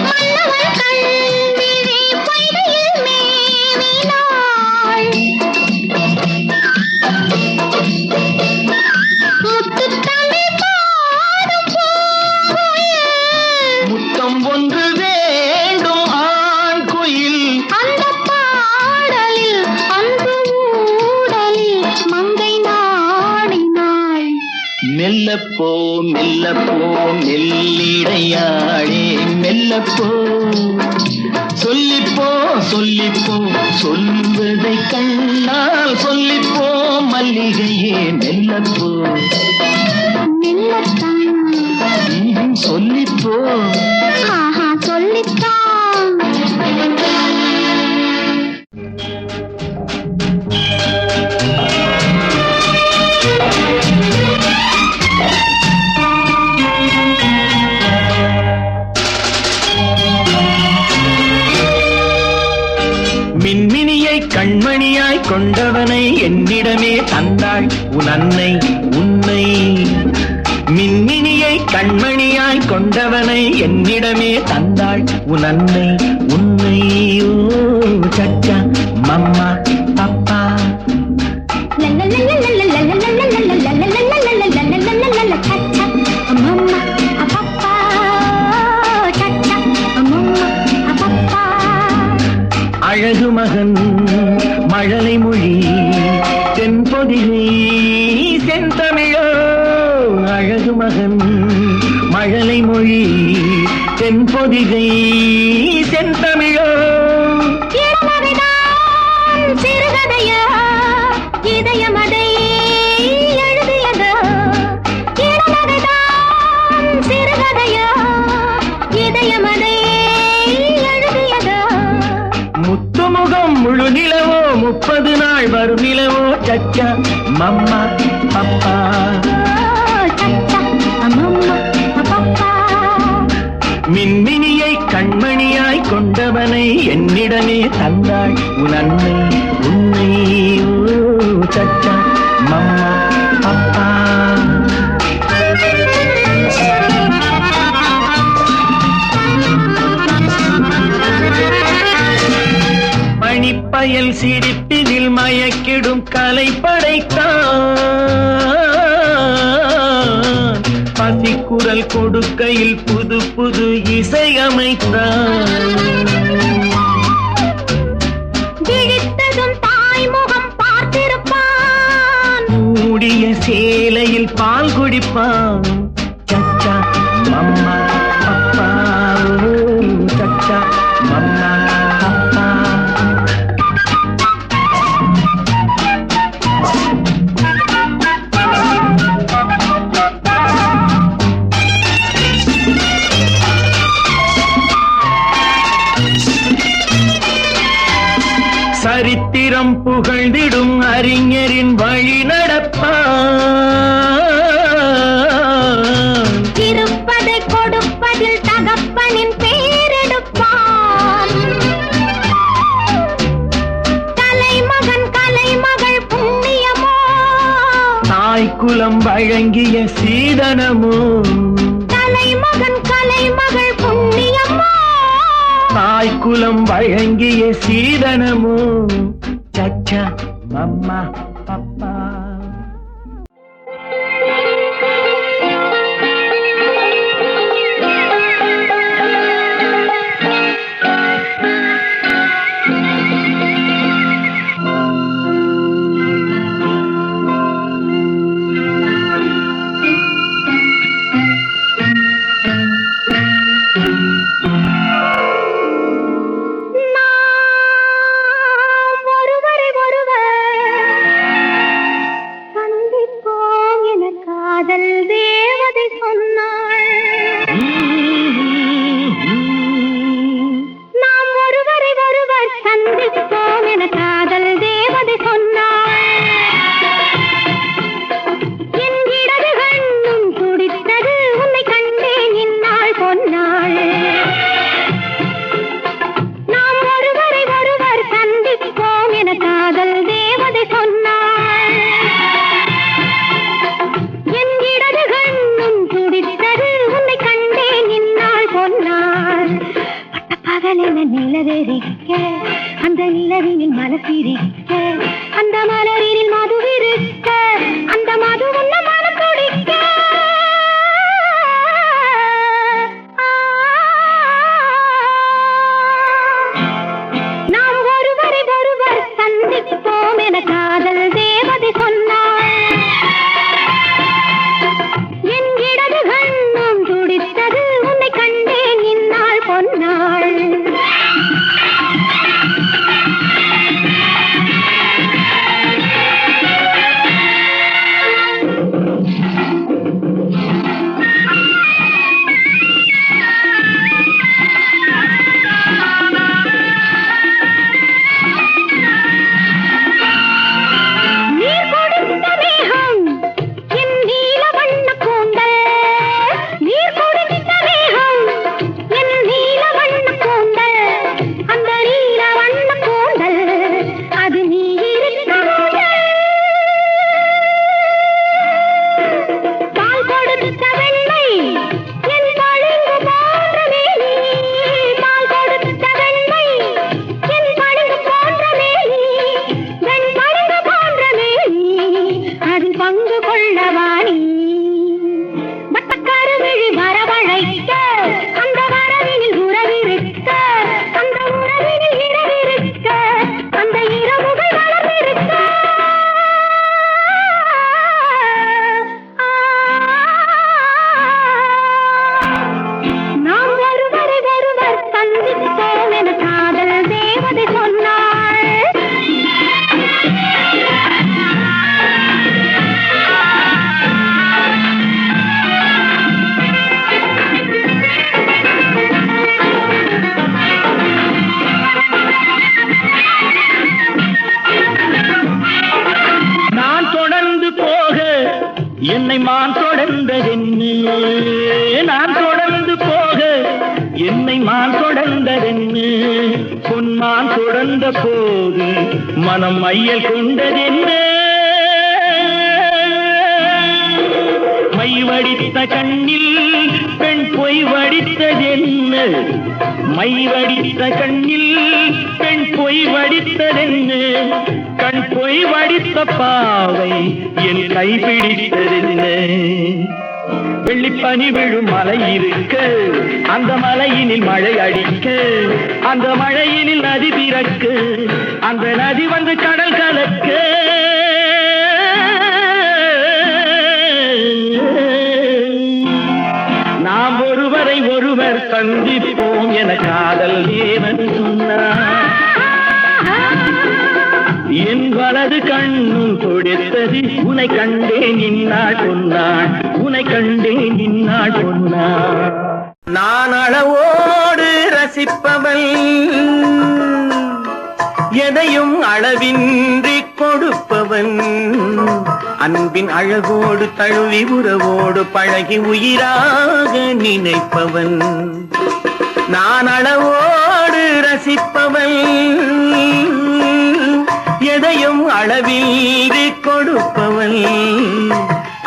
A: முத்தம் ஒன்று வேண்டும் ஆண் குயில்
B: அந்த பாடலில் அன்பு ஊடலில் மங்கை நாடினாள்
A: மெல்லப்போ மெல்லப்போ மெல்லிடையாளே மெல்லப்போ சொல்லிப்போ சொல்லிப்போ சொல்வதை கண்ணால் சொல்லிப்போ மல்லிகையே மெல்லப்போ
B: மெல்லத்தான்
A: சொல்லிப்போ
B: ஆஹா சொல்லித்தான்
A: மின்மினியை கண்மணியாய் கொண்டவனை என்னிடமே தந்தாள் உன் அன்னை உன்னை மின்மினியை கண்மணியாய் கொண்டவனை என்னிடமே தந்தாள் உன் அன்னை உன்னை ஓ சச்சா மம்மா பப்பா அழகு மகன் மழலை மொழி தென்பொதிகை செந்தமிழோ அழகு மகன் மழலை மொழி தென்பொதிகை செந்தமிழோ
B: சிறுகதையா இதயமதை எழுதியதோ சிறுகதையா இதயமதை எழுதியதோ
A: முத்துமுகம் முழு நிலவோ 30 நாள் வரும் நிலவோ சச்சா மம்மா பப்பா மின்மினியை கண்மணியாய் கொண்டவனை என்னிடமே தந்தாள் உன் அன்னை உன்னை ஓ சச்சா மம்மா பப்பா மணிப்பயல் சிரிப்பினில் மயக்கிடும் கலை படைத்தான் பசிக்குரல் கொடுக்கையில் புது புது இசை அமைத்தான்
B: விழித்ததும் தாய்முகம் பார்த்திருப்பான்
A: மூடிய சேலையில் பால் குடிப்பான் சச்சா மம்மா பப்பா ஓ சச்சா மம்மா பப்பா சரித்திரம் புகழ்ந்திடும் அறிஞரின் வழி நடப்பான்
B: இருப்பதை கொடுப்பதில் தகப்பனின் பேரெடுப்பான் கலைமகன் கலைமகள் புண்ணியமோ
A: தாய்க்குலம் வழங்கிய சீதனமோ
B: கலைமகன் கலைமகள் புண்ணியமோ
A: தாய்க்குலம் வழங்கிய சீதனமோ சச்சா மம்மா பப்பா
B: மனசிரிக்க அந்த மலரில் மதுவிருக்க அந்த மது உள்ள மனம் துடிக்க நாம் ஒருவரை ஒருவர் சந்திப்போம் என காதல் தேவதை சொன்னாள். என் இடது கண்ணும் துடித்தது உன்னை கண்டேன் இந்நாள் பொன்னாள்.
A: என்னை மான் தொடர்ந்ததென்னு நான் தொடர்ந்து போக என்னை மான் தொடர்ந்ததென்னு பொன்மான் தொடர்ந்த போது மனம் மையல் கொண்டதென்ன மை வடித்த கண்ணில் பெண் பொய் வடித்ததென்ன மை வடித்த கண்ணில் பெண் பொய் வடித்ததென்ன கண் பொய் வடித்த பாவை என் கை பிடித்ததென்ன வெள்ளிப்பனி விழும் மலை இருக்க அந்த மலையினில் மழை அடிக்க அந்த மழையினில் நதி பிறக்க அந்த நதி வந்து கடல் கலக்க நாம் ஒருவரை ஒருவர் சந்திப்போம் என காதல் தேவன் சொன்னார். என் வலது கண்ணும் துடித்தது உன்னை கண்டேன் இந்நாள் பொன்னாள் உன்னை கண்டேன் இந்நாள் பொன்னாள். நான் அளவோடு ரசிப்பவள் எதையும் அளவின்றி கொடுப்பவன் அன்பின் அழகோடு தழுவி உறவோடு பழகி உயிராக நினைப்பவன். நான் அளவோடு ரசிப்பவன் எதையும் அளவின்றி கொடுப்பவன்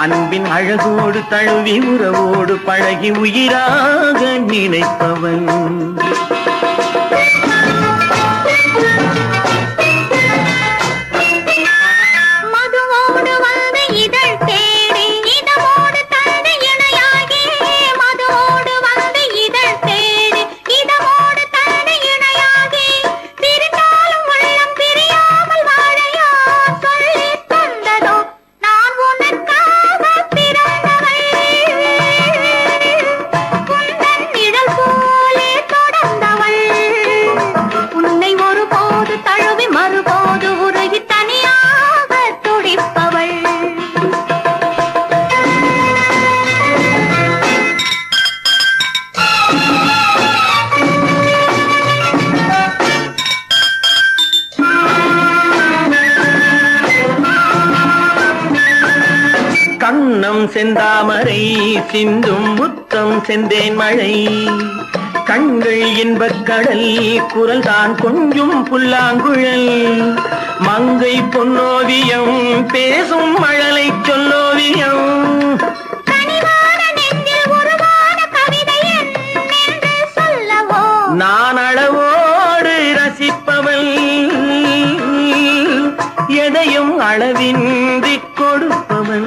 A: அன்பின் அழகோடு தழுவி உறவோடு பழகி உயிராக நினைப்பவன். கண்ணம் செந்தாமரை சிந்தும் முத்தம் செந்தேன் மழை கண்கள் இன்பக் கடல் குரல் தான் கொஞ்சும் புல்லாங்குழல் மங்கை பொன்னோவியம் பேசும் மழலை சொல்லோவியம் நான் அளவோடு ரசிப்பவள் எதையும் அளவின்றி கொடுப்பவன்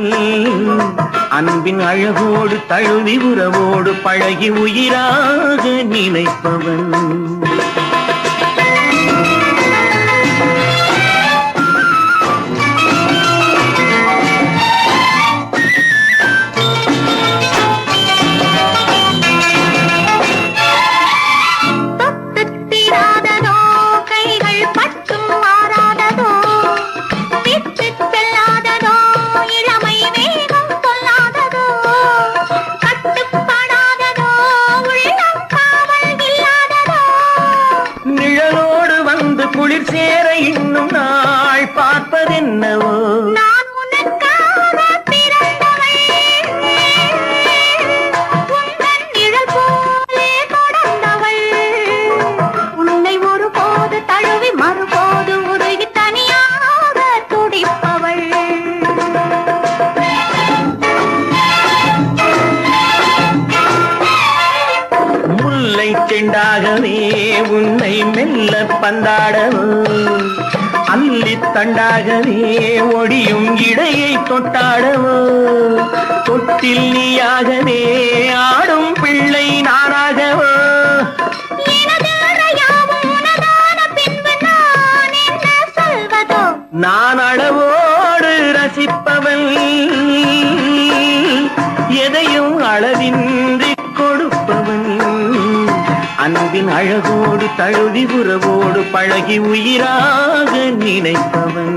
A: அன்பின் அழகோடு தழுவி உறவோடு பழகி உயிராக நினைப்பவன் குளிர் சேர இன்னும் நாள் பார்ப்பதென்னவோ
B: நான் உனக்காக பிறந்தவள் உந்தன் நிழல் போலே தொடர்ந்தவள் உன்னை ஒருபோது தழுவி மறுபோது உருகி தனியாக துடிப்பவள்
A: முல்லை செண்டாகவே உன்னை மெல்ல பந்தாடவோ அல்லி தண்டாகவே ஒடியும் இடையை தொட்டாடவோ தொட்டில் நீயாகவே ஆடும் பிள்ளை நானாகவோ நான் அளவோடு ரசிப்பவன் எதையும் அளவின்றி கொடுப்பவன் அன்பின் அழகோடு தழுவி உறவோடு பழகி உயிராக நினைப்பவன்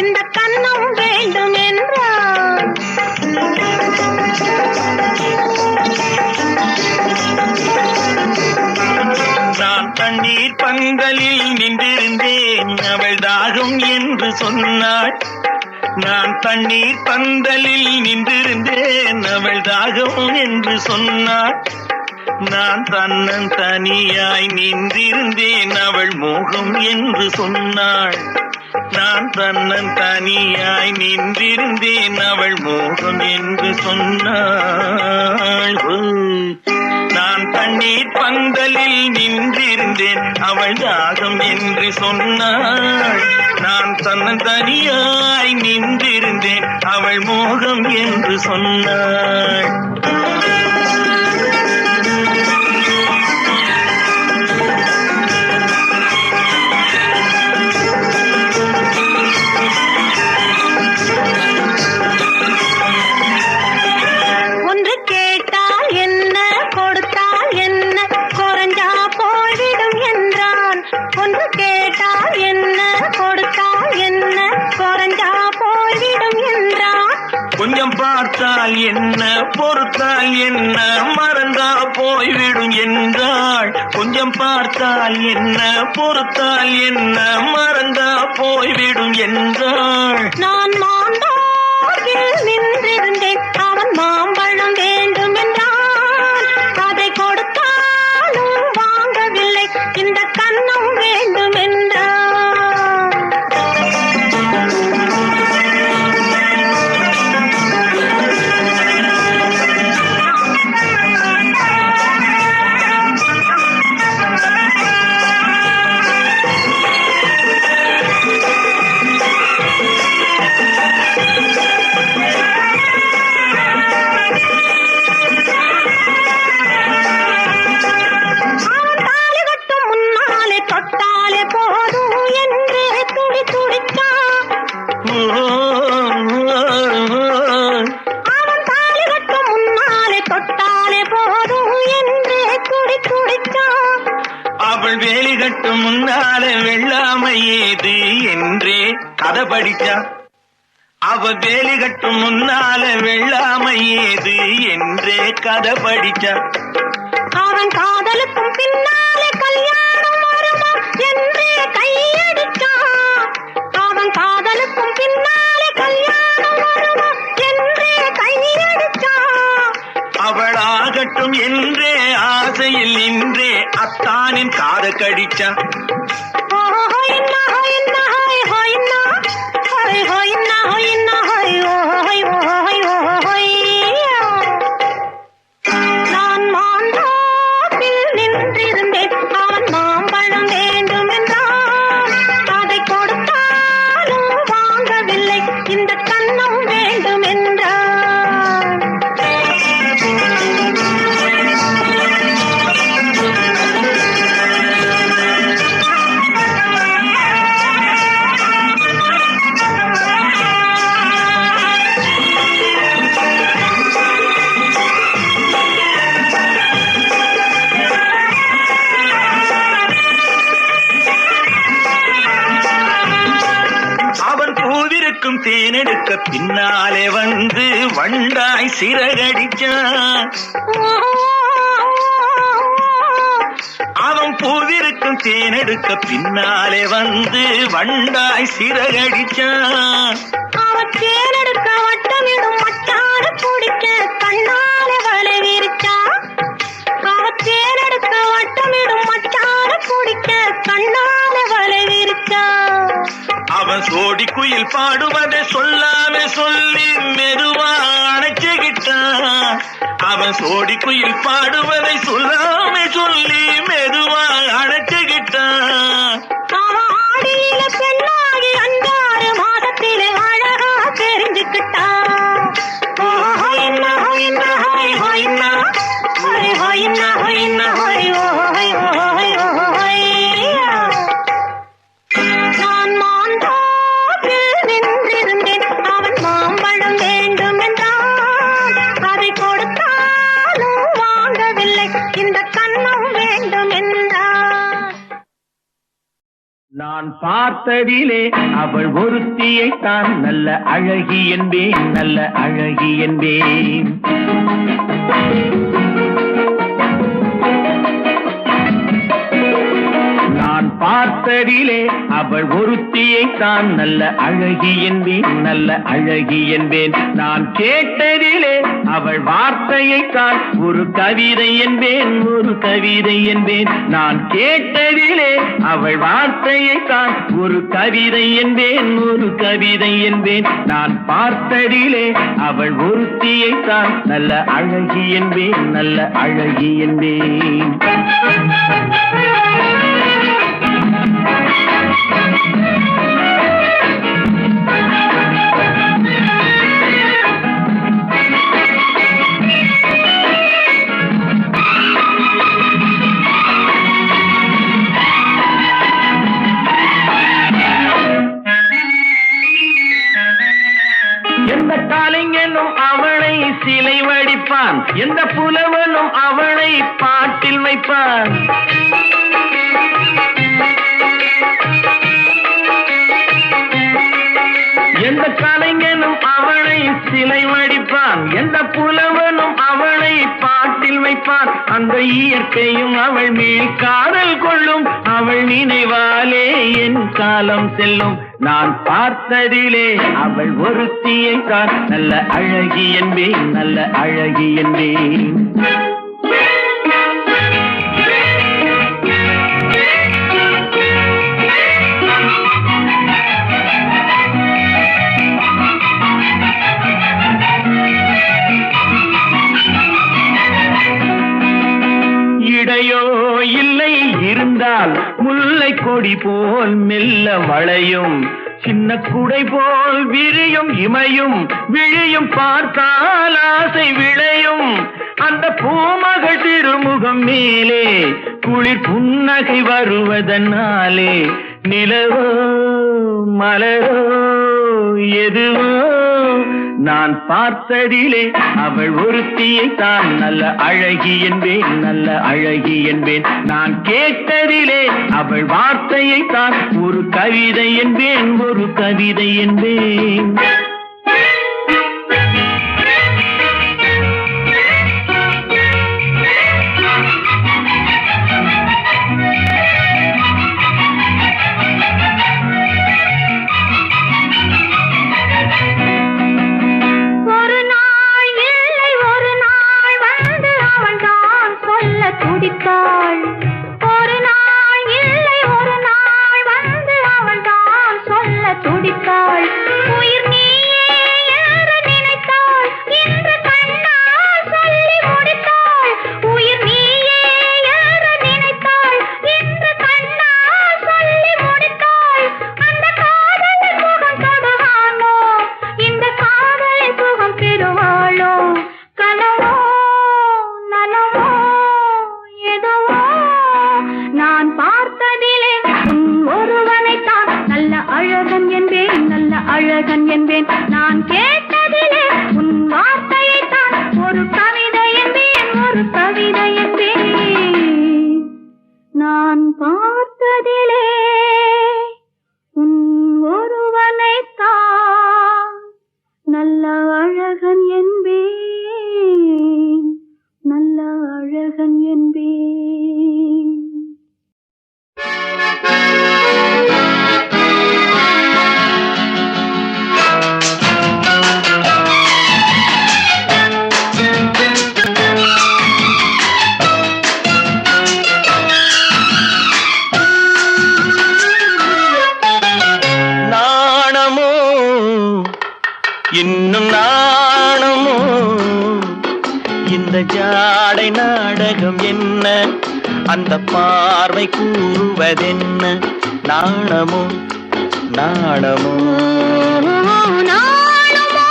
B: இந்த கண்ணம் வேண்டும் என்றான்
A: நான் தண்ணீர் பந்தலில் நின்றிருந்தேன் அவள் தாகம் என்று சொன்னாள் நான் தண்ணீர் பந்தலில் நின்றிருந்தேன் அவள் தாகம் என்று சொன்னாள் நான் தன்னன் தனியாய் நின்றிருந்தேன் அவள் மோகம் என்று சொன்னாள் நான் தன்னன் தனியாய் நின்றிருந்தேன் அவள் மோகம் என்று சொன்னாள் நான் தண்ணீர் பந்தலில் நின்றிருந்தேன் அவள் தாகம் என்று சொன்னாள் நான் தன்னன் தனியாய் நின்றிருந்தேன் அவள் மோகம் என்று சொன்னாள் கொஞ்சம் பார்த்தால் என்ன பொறுத்தால் என்ன மறந்தா போய்விடும் என்றாள் கொஞ்சம் பார்த்தால் என்ன பொறுத்தால் என்ன மறந்தா போய்விடும் என்றாள்
B: நான் மாந்தோப்பில் நின்றிருந்தேன் அவன் மாம்பழம் வேண்டும் என்றான் அதை கொடுத்தாலும் வாங்கவில்லை இந்த கண்ணம் வேண்டும் என்றான்
A: அவள் வேலி கட்டும் முன்னாலே வெள்ளாமை ஏது என்றே கதை படிச்சா. அவ வேலி கட்டும் முன்னால வெள்ளாமை ஏது என்றே கதை படிச்சா.
B: அவன் காதலுக்கும் பின்னாலே கல்யாணம் வருமா என்றே கையடிச்சான். அவன் காதலுக்கும் பின்னாலே கல்யாணம் வருமா என்றே கையடிச்சான்.
A: அவளாகட்டும் என்றே ஆசையில் நின்றே அத்தானின் காத கடிச்சா.
B: நான் மாந்தோப்பில் நின்றிருந்தேன். அவன் மாம்பழம் வேண்டும் என்றான். அதை கொடுத்தாலும் வாங்கவில்லை. இந்த கன்னம் வேண்டும் என்றான்.
A: தேனெடுக்க பின்னாலே வந்து வண்டாய் சிறகடிச்சான். அவன் பூவிருக்கும் தேனெடுக்க பின்னாலே வந்து வண்டாய் சிறகடிச்சான்.
B: அவன் தேனெடுக்க வட்டமிடும் மச்சான குடிக்க கண்ணாலே வலை விரிச்சான். அவன் தேனெடுக்க வட்டமிடும் மச்சான குடிக்க கண்ணாலே வலை விரிச்சான்.
A: அவன் சோடி குயில் பாடுவதை சொல்லாம சொல்லி மெதுவா அணைச்சுக்கிட்டான். அவன் சோடி குயில் பாடுவதை சொல்லாம சொல்லி மெதுவா அணைச்சுக்கிட்டான்.
B: அவன் ஆடியில பெண்ணாகி 5-6 மாதத்திலே அழகா தெரிஞ்சுக்கிட்டான். நான் மாந்தோப்பில் நின்றிருந்தேன். அவன் மாம்பழம் வேண்டும் என்றான். அதை கொடுத்தாலும் வாங்கவில்லை. இந்த கன்னம் வேண்டும் என்றான்.
A: நான் பார்த்ததிலே அவள் ஒருத்தியை தான் நல்ல அழகி என்பேன், நல்ல அழகி என்பேன். நான் பார்த்ததிலே அவள் ஒருத்தியை தான் நல்ல அழகி என்பேன், நல்ல அழகி என்பேன். நான் கேட்டதிலே அவள் வார்த்தையை தான் ஒரு கவிதை என்பேன், ஒரு கவிதை என்பேன். நான் கேட்டதிலே அவள் வார்த்தையை தான் ஒரு கவிதை என்பேன், ஒரு கவிதை என்பேன். நான் பார்த்ததிலே அவள் ஒருத்தியை தான் நல்ல அழகி என்பேன், நல்ல அழகி என்பேன். எந்த காலைஞனும் அவளை சிலை வடிப்பான், எந்த புலவனும் அவளை பாட்டில் வைப்பான். எந்த கலைஞனும் அவளை சிலை வடிப்பான், எந்த புலவனும் அவளை பாட்டில் வைப்பான். அந்த இயற்கையும் அவள் மேல் காதல் கொள்ளும், அவள் நினைவாலே என் காலம் செல்லும். நான் பார்த்ததிலே அவள் ஒருத்தியை தான் நல்ல அழகி என்பேன், நல்ல அழகி என்பேன். இடையோ இல்லை இருந்தால் முல்லை கொடி போல் மெல்ல வளையும், சின்ன குடை போல் விரியும் இமையும் விழியும் பார்த்தால் ஆசை விளையும். அந்த பூமகள் திருமுகம் மேலே குளிர் புன்னகை வருவதனாலே நிலவோ மலரோ எதுவோ நான் பார்த்ததிலே அவள் ஒருத்தியை தான் நல்ல அழகி என்பேன், நல்ல அழகி என்பேன். நான் கேட்டதிலே அவள் வார்த்தையை தான் ஒரு கவிதை என்பேன், ஒரு கவிதை என்பேன்.
B: ஒரு நாள் இல்லை ஒரு நாள் வந்து அவள் தான் சொல்ல துடித்தாள். உயிர் நீயே என்று நினைத்தாள், இன்று கண்ணால் சொல்லி முடித்தாள். உயிர் நீயே என்று நினைத்தாள், இன்று கண்ணால் சொல்லி முடித்தாள். அந்த காதலை சுகம் தொடுவானோ, இந்த காதலை சுகம் பெறுவாளோ? கனவோ நனவோ நான் பார்த்ததிலே ஒருவனைத்தான் நல்ல அழகன் என்பேன், நல்ல அழகன் என்பேன். நான் கேட்டதிலே உன் வார்த்தையைத்தான் ஒரு கவிதை என்பேன், ஒரு கவிதை என்பேன். நான் பார்த்ததிலே உன் ஒருவனைத்தான் நல்ல அழகன் என்பேன், நல்ல அழகன் என்பேன்.
A: நாணமோ இன்னும் நாணமோ, இந்த ஜாடை நாடகம் என்ன, அந்த பார்வை கூறுவதென்ன? நாணமோ நாணமோ
B: நாணுமோ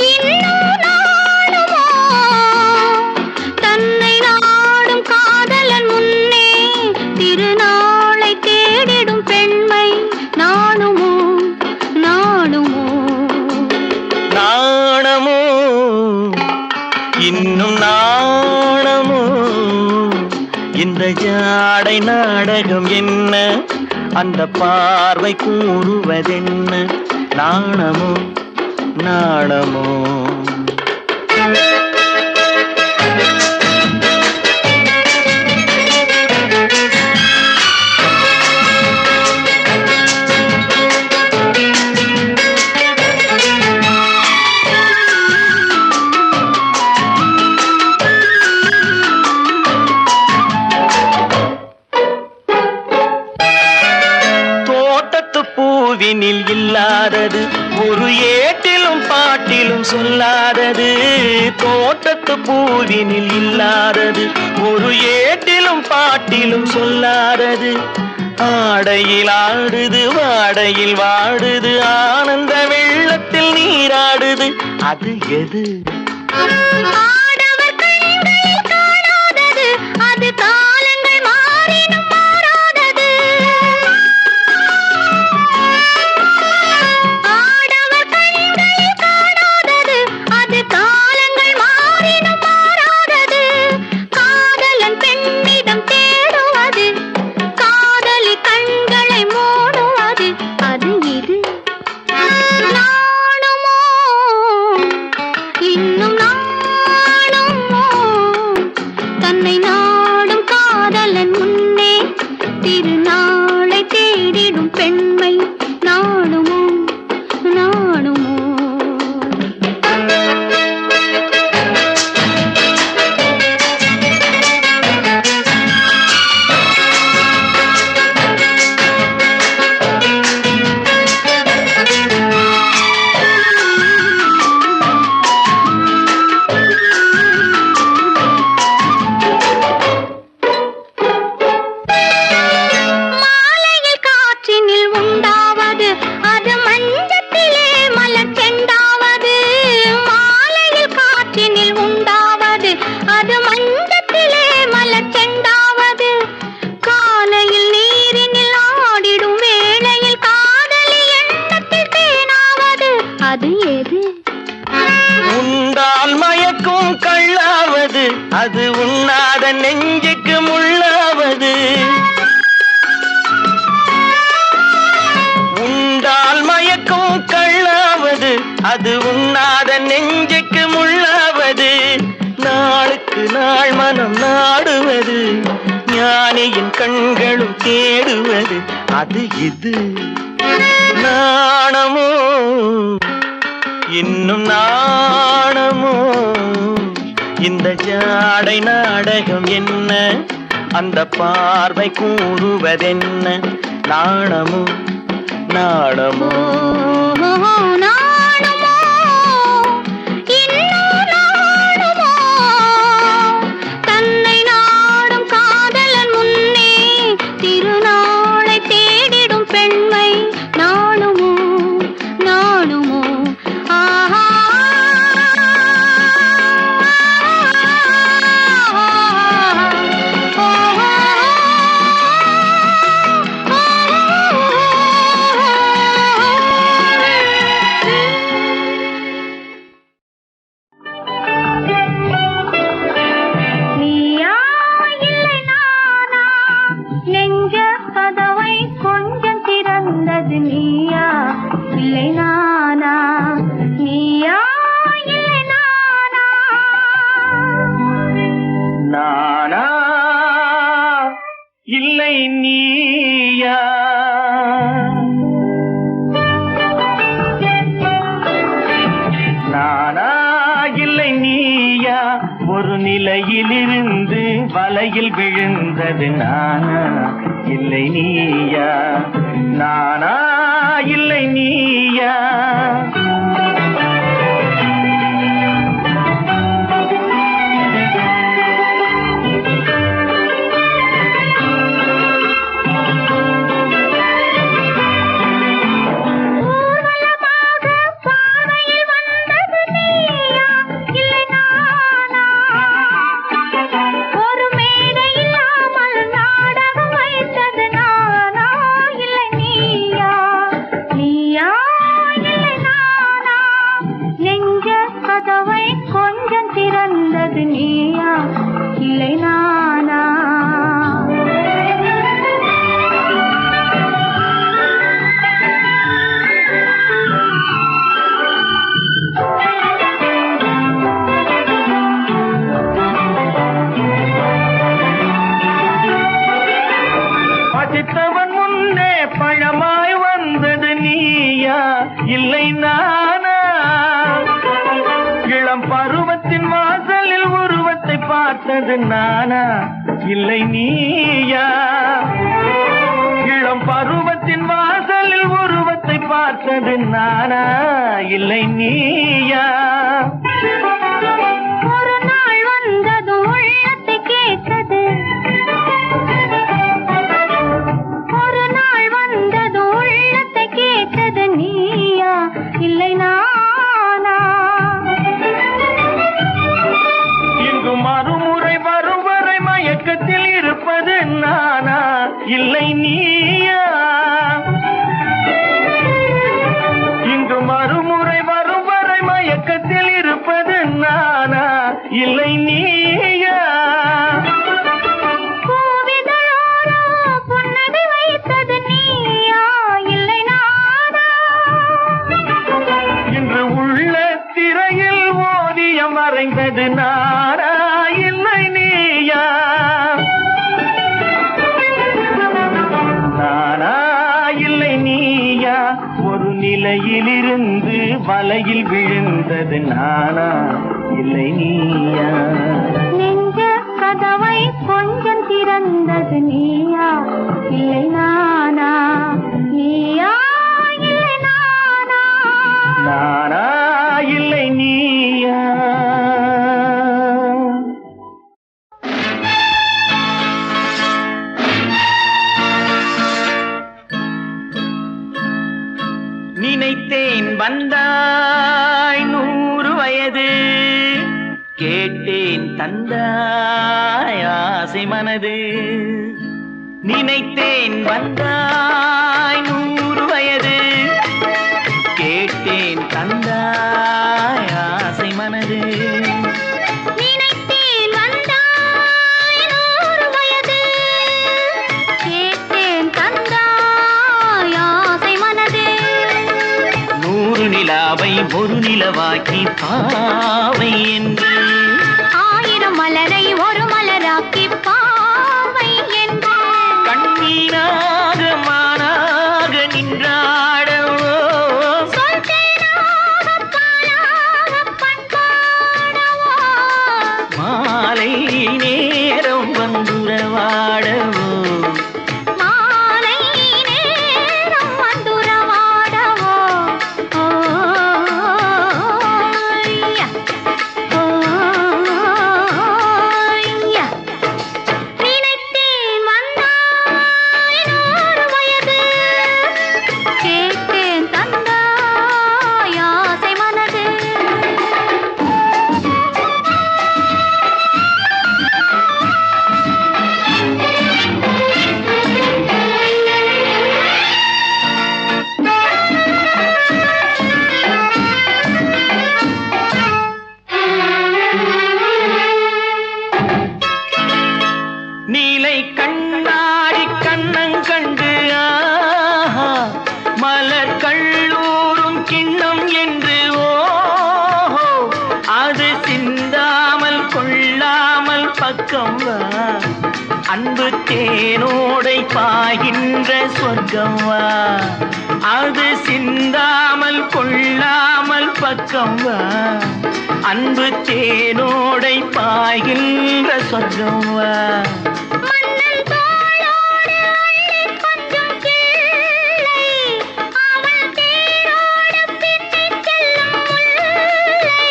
B: இன்னும் நாணுமோ, தன்னை நாடும் காதலன் முன்னே திருநாளை தேடிடும் பெண்மை. நாணுமோ நாணுமோ
A: நாணமோ இன்னும் நாணமோ, இந்த ஜாடை நாடகம் என்ன, அந்த பார்வை கூறுவதென்ன? நாணமோ நாணமோ பூவினில் இல்லாதது, ஒரு ஏட்டிலும் பாட்டிலும் சொல்லாதது. தோட்டத்து பூவினில் இல்லாதது, ஒரு ஏட்டிலும் பாட்டிலும் சொல்லாதது. ஆடையில் ஆடுது வாடையில் வாடுது, ஆனந்த வெள்ளத்தில் நீராடுது, அது எது?
B: ஆடவர் கண்களில் காணாதது, அது காலங்கள் மாறினும் மாறாதது. ஆடவர் கண்களில் காணாதது, அது காலங்கள் மாறினும் மாறாதது. காதலன் பெண்ணிடம் தேடுவது, காதலி கண்களை மூடுவது, அது இது. நாணுமோ இன்னும் நாணுமோ, தன்னை நாடும் காதலன் முன்னே திருநாளை தேடிடும் பெண்மை. நாணுமோ நாணுமோ
A: நெஞ்சுக்கு முள்ளாவது உண்டால் மயக்கும் கள்ளாவது அது உண்ணாத நெஞ்சுக்கு முள்ளாவது நாளுக்கு நாள் மனம் நாடுவது ஞானியின் கண்களும் தேடுவது அது இது நாணமோ இன்னும் நாணமோ இந்த ஜாடை நாடகம் என்ன அந்த பார்வை கூறுவதென்ன நாணமோ நாணமோ ஒரு நிலையிலிருந்து வலையில் விழுந்தது நானா இல்லை நீயா நானா இல்லை நீயா பசித்தவன் முன்னே பழமாய் வந்தது நீயா இல்லை நானா இளம் பருவத்தின் வாசலில் உருவத்தை பார்த்தது நானா இல்லை நீயா இளம் பருவத்தின் வாசலில் உருவத்தை பார்த்தது நானா இல்லை நீயா
B: ஒரு நாள் வந்தது உள்ளத்தை கேட்டது ஒரு நாள் வந்தது உள்ளத்தை கேட்டது நீயா இல்லை நானா
A: இங்கு மறுமுறை வரும் வரை மயக்கத்தில் இருப்பது நானா இல்லை நீயா இங்கு மறுமுறை வரும் வரை மயக்கத்தில் இருப்பது நானா இல்லை நீயா
B: புன்னகை வைத்தது நீயா இல்லை நானா
A: இன்று உள்ள திரையில் ஓவியம் வரைந்தது நானா இல்லை நீயா நானா இல்லை நீயா ஒரு நிலையிலிருந்து வலையில் விழுந்தது நானா இல்லை நீயா
B: நெஞ்ச கதவை கொஞ்சம் திறந்தது நீயா இல்லை நானா நீயா இல்லை நானா
A: நானா இல்லை நீயா நினைத்தேன் வந்தாய் 100 வயது கேட்டேன் தந்தாய் ஆசை மனது நினைத்தேன் வந்தாய் 100 வயது கேட்டேன் தந்தாய் ஆசை மனது
B: நினைத்தேன் வந்தாய் 100
A: ஒரு நிலவாக்கி பாவை என்று,
B: ஆயிரம் மலரை ஒரு மலராக்கி பாவை என்று,
A: கண்ணீராக மானாக நின்றாடவோ,
B: சொல் தேனாக பாலாக பண்பாடவோ,
A: மாலை நேரம் வந்துறவாடவோ,
B: மாலை நேரம் வந்துறவாடவோ. ஓய்யா, ஓய்யா. நினைத்தேன் வந்தாய் 100 வயது, கேட்டேன் தந்தாய் ஆசை மனது.
A: நீலை கண்ணாடி கண்ணங்கண்டு ஆஹா, மலர் கள்ளூரும் கிண்ணம் என்று ஓஹோ, அது சிந்தாமல் கொள்ளாமல் பக்கம் வா, அன்பு தேனோடை பாய்கின்ற சொர்க்கம் வா, அது சிந்தாமல் கொள்ளாமல் பக்கம் வா, அன்பு தேனோடை பாய்கின்ற சொர்க்கம் வா.
B: மன்னன் தோளோடு அள்ளிக் கொஞ்சும் கிள்ளை, அவள் தேரோடு பின்னிச் செல்லும் முல்லை,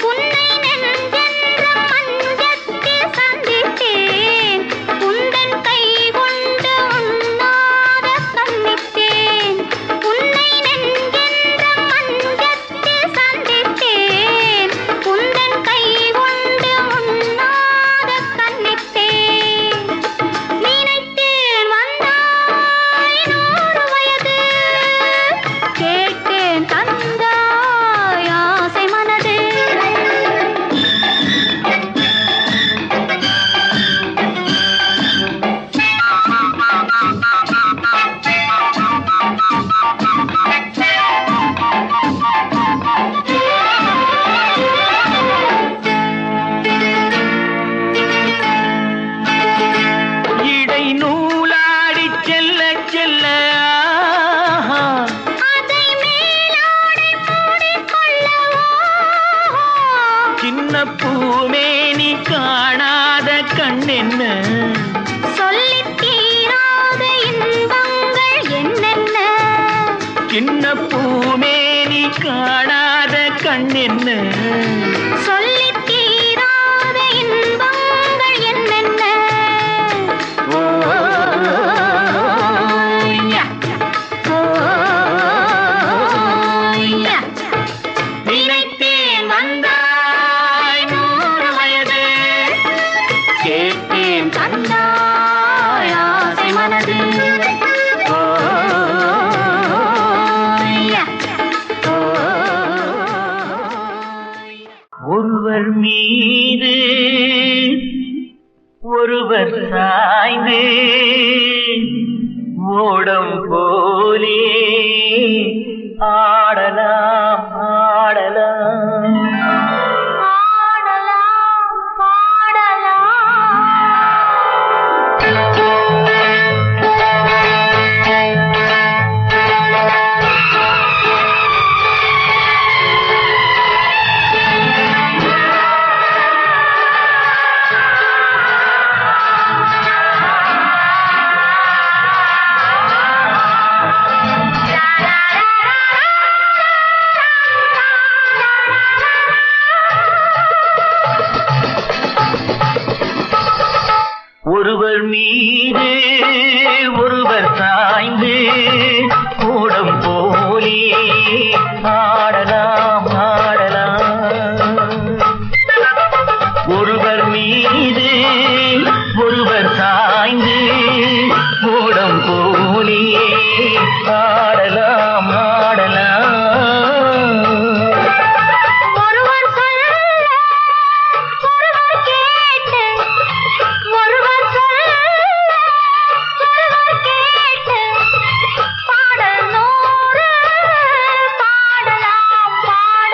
B: உன்னை நெஞ்சென்ற மஞ்சத்தில் சந்தித்தேன், உந்தன் கை கொண்டு உண்ணாத கண்ணித்தேன், உன்னை நெஞ்சென்ற மஞ்சத்தில் சந்தித்தேன், உந்தன் கை கொண்டு உண்ணாத கண்ணித்தேன். நினைத்தேன் வந்தாய் 100 வயது, கேட்டேன் தந்தாய் ஆசை மனது.
A: இடை நூலாடி செல்ல செல்ல ஆஹா,
B: அதை மேலாடை மூடிக்கொள்ளவோ,
A: சின்ன பூமேனி காணாத கண்ணென்ன,
B: சொல்லித் தீராத இன்பங்கள் என்னென்ன,
A: சின்ன பூமேனி காணாத கண்ணென்ன,
B: சொல்லித் தீராத இன்பங்கள் என்னென்ன.
A: ஓய்யா,
B: ஓய்யா.
A: நினைத்தேன் வந்தாய் 100 வயது, கேட்டேன்
B: தந்தாய் ஆசை மனது.
A: ஓய்யா. ஒருவர் மீது ஒருவர் சாய்ந்து ஓடம் போலே ஆடலாம் ஆடலாம்,
B: ஆடலாம், பாடலாம்.
A: ஒருவர் மீது ஒருவர் சாய்ந்து ஓடம் போலே ஆடலாம் ஆடலாம், ஒருவர் மீது ஒருவர் சாய்ந்து ஓடம் போலே ஆடலாம் ஆடலாம்.
B: ஒருவர் சொல்ல ஒருவர் கேட்டு, ஒருவர் சொல்ல ஒருவர் கேட்டு, பாடல் 100 பாடலாம் பாடலாம்.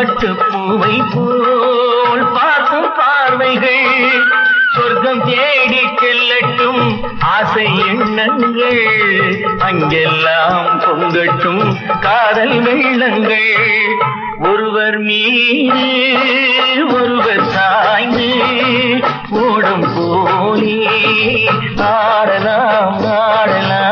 A: பட்டுப்பூவை போல் பார்க்கும் பார்வைகள் சொர்க்கம் தேடி செல்லட்டும் ஆசை எண்ணங்கள் அங்கெல்லாம் பொங்கட்டும் காதல் வெள்ளங்கள் ஒருவர் மீது ஒருவர் சாய்ந்து ஓடும் போலே ஆடலாம் ஆடலாம்.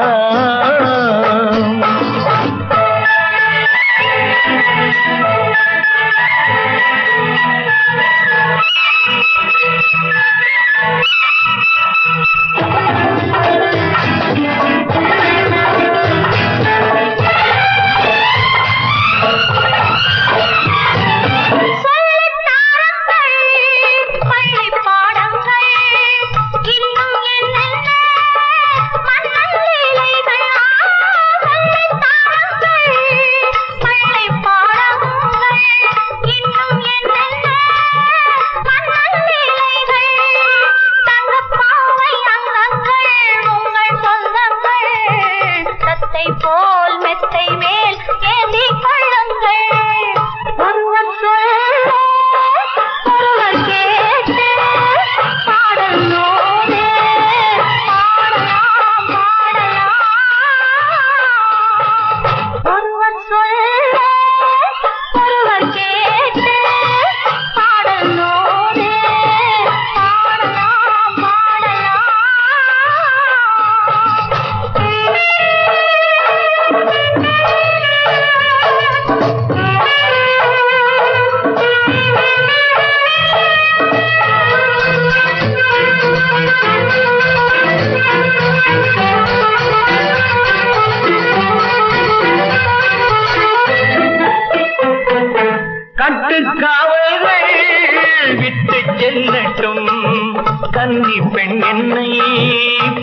A: கன்னி பெண் என்னை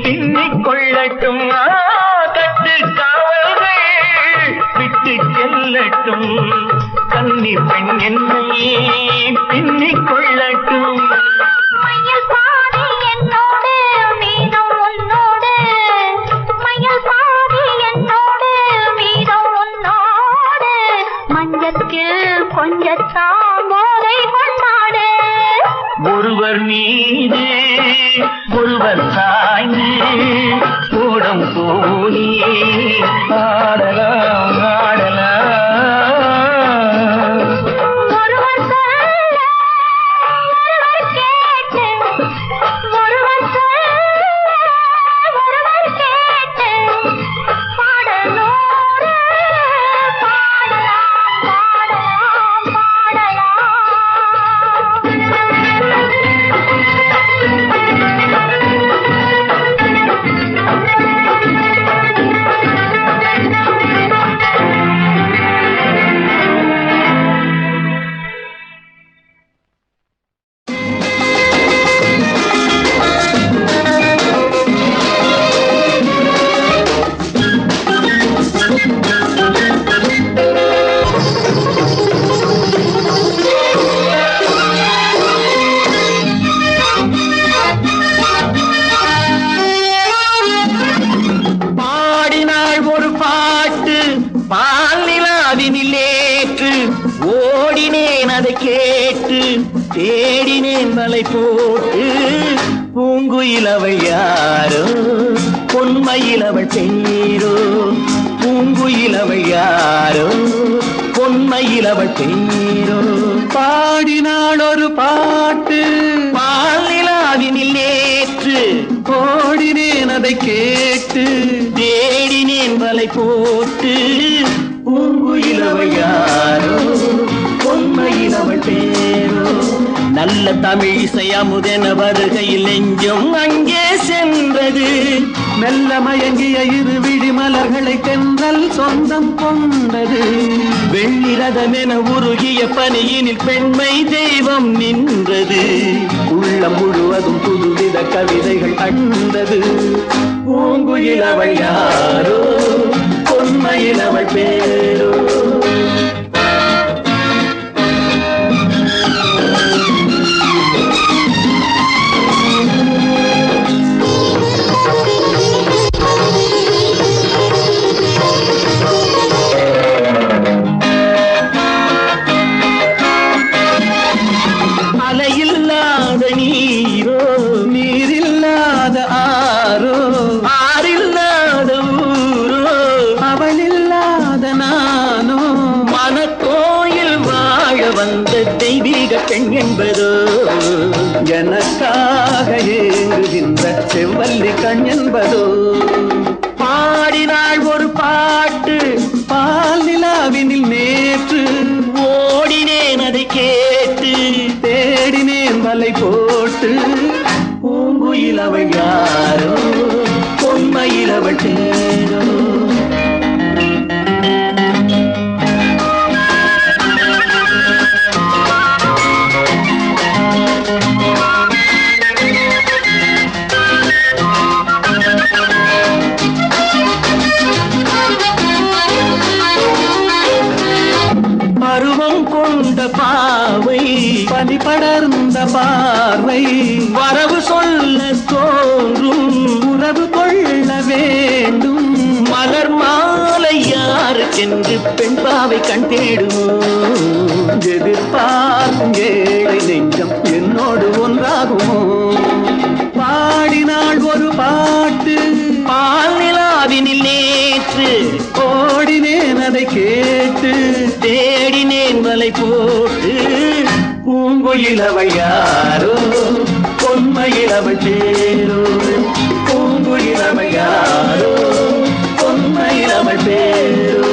A: பின்னிக் கொள்ளட்டும் கட்டு காவல்கள் விட்டு செல்லட்டும் கன்னி பெண் என்னை பின்னிக் கொள்ளட்டும்.
B: மயில் பாதி என்னோடு மீதம் உன்னோடு மயில் பாதி என்னோடு மீதம் உன்னோடு மஞ்சத்தில் கொஞ்சத்தான் போதை கொண்டாடு.
A: ஒருவர் மீது ஒருவர் சாய்ந்து கூடம் போலி ஆடலாம் ஆடலாம்.
B: ஒருவர் சொல்ல ஒருவர் கேட்டு ஒருவர் சொல்ல ஒருவர் கேட்டு பாடலோடு பாடலாம் பாடலாம் பாடலாம்.
A: தேடினேன் மலை போட்டு பூங்குயில் அவள் யாரோ பொன்மையில் அவள் பெண்ணீரோ பூங்குயில் அவள் யாரோ பொன்மையில் அவள் பெண்ணீரோ. பாடினாள் ஒரு பாட்டு பால் நிலாவினில் நேற்று ஓடினேன் அதை கேட்டு தேடினேன் மலை போட்டு பூங்குயில் அவள் யாரோ பொன்மையில் அவள் பேரோ. நல்ல தமிழ் இசை அமுதென வருகையில் நெஞ்சும் அங்கே சென்றது மெல்ல மயங்கிய இரு விழி மலர்களை தென்றல் சொந்தம் கொண்டது. வெள்ளிரதமென உருகிய பனியினில் பெண்மை தெய்வம் நின்றது உள்ளம் முழுவதும் புதுவித கவிதைகள் கண்டது. பூங்குயில் அவள் யாரோ பொன்மையில் அவள் பேரோ. அந்த தெய்வீக பெண் என்பதோ
C: எனக்காக ஏங்குகின்ற செவ்வல்லி கண் என்பதோ
A: பாடினாள் ஒரு பாட்டு
C: பால் நிலாவினில் நேற்று
A: ஓடினேன் அதை கேட்டு
C: தேடினேன் வலை போட்டு
A: பூங்குயில் அவள் யாரோ பொன்மையில் அவள் தேரோ பருவம் கொண்ட பாவை
C: பனி படர்ந்த பார்வை
A: வரவு சொல்ல தோன்றும்
C: உறவு கொள்ள வேண்டும்
A: மலர் மாலை யாருக்கென்று பெண் பாவை கண் தேடுமோ
C: எதிர்பார்க்கும் ஏழை நெஞ்சம் என்னோடு ஒன்றாகுமோ பாடினாள் ஒரு பாட்டு
A: பால் நிலாவினில் நேற்று
C: ஓடினேன் அதை கேட்டு
A: தேடினேன் வலை போட்டு பூங்குயில் அவள் யாரோ பொன்மையில் அவள் பேரோ பூங்குயில் அவள் யாரோ பொன்மையில் அவள் பேரோ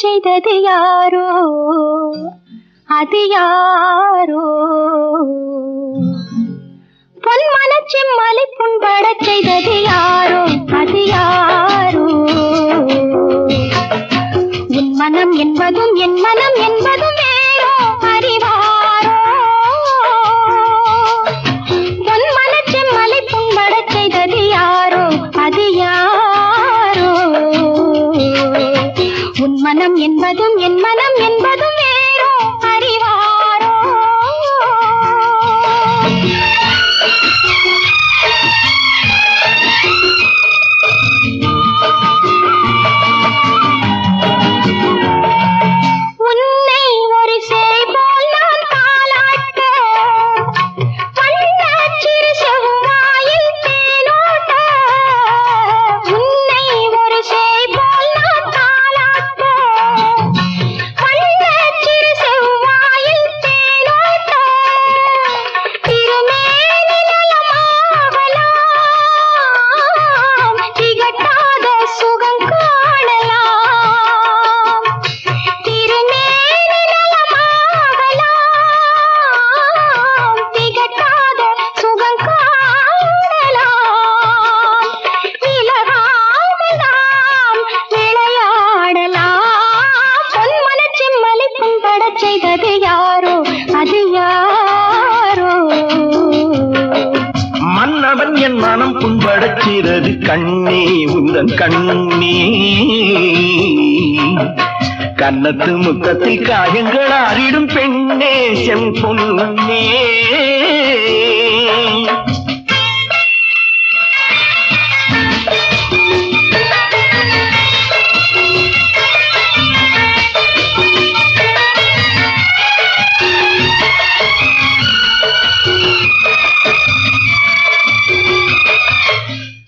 B: செய்தது யாரோ அது யாரோ பொன் மனச்சி மலை புண்பட செய்தது யாரோ அது யாரோ உன் மனம் என்பதும் என் மனம் என்பதும் வேறோ அறிவாரோ பொன் மனச்சி மலை புண்பட செய்தது யாரோ அது யாரோ உன் மனம் என்பதும் என் மனம் என்பதும் வேறோ அறிவாரோ உன்னை ஒரு சேய் போல் நான் தாலாட்ட வண்ணச்சிறு செவ்வாயில் தேனோட்ட உன்னை ஒரு சேய் போல் நான் தாலாட்ட வண்ணச்சிறு செவ்வாயில் தேனோட்ட திருமேனி நலமாகலாம் திகட்டாத சுகம் காணலாம் திருமேனி நலமாகலாம் திகட்டாத சுகம் காணலாம் விலகாமல் நாம் விளையாடலாம் பொன் மனச்சிம்மலை புண்படச் செய்தது யாரோ அது யாரோ
A: மன்னவன் என் மனம் புண்படச்சிறது கண்ணே உந்தன் கண்ணே கன்னத்து முத்தத்தில் காயங்கள் ஆறிடும் பெண்ணே செம்பொன்னே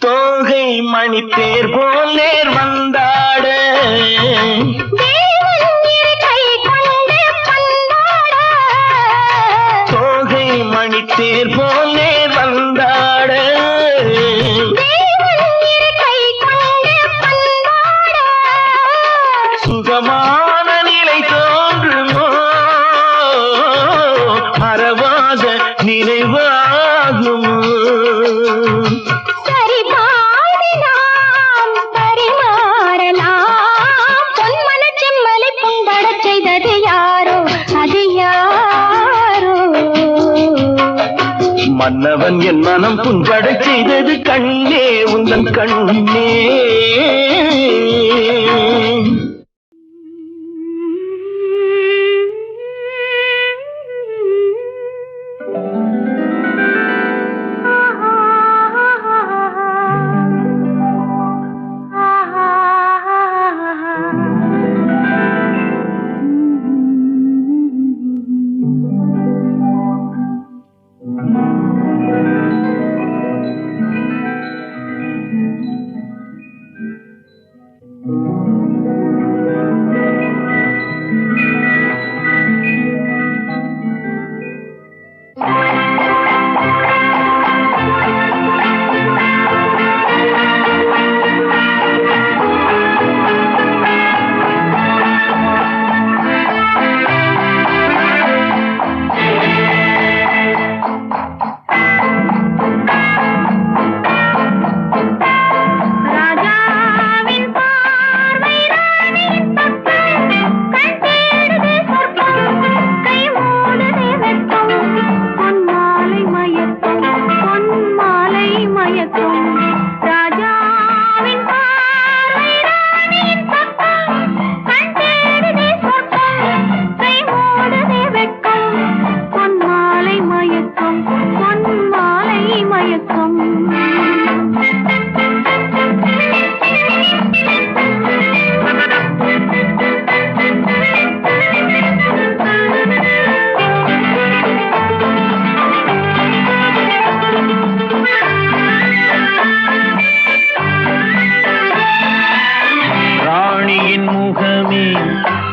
A: தோகை மணி தேர் போல் நேர் வந்தாட
B: தேவன் இரு கை கொண்டு பந்தாட
A: தோகை மணி தேர் போல் நேர் வந்தாட
B: தேவன் இரு கை கொண்டு பந்தாட
A: சுகமான நிலை தோன்றுமோ மறவாத நினைவாகுமோ
B: சரி பாடி நாம் பரிமாறலாம் பொன் மனச்செம்மலை புண்படச் செய்தது யாரோ அது யாரோ
A: மன்னவன் என் மனம் புண்படை செய்தது கண்ணே உந்தன் கண்ணே.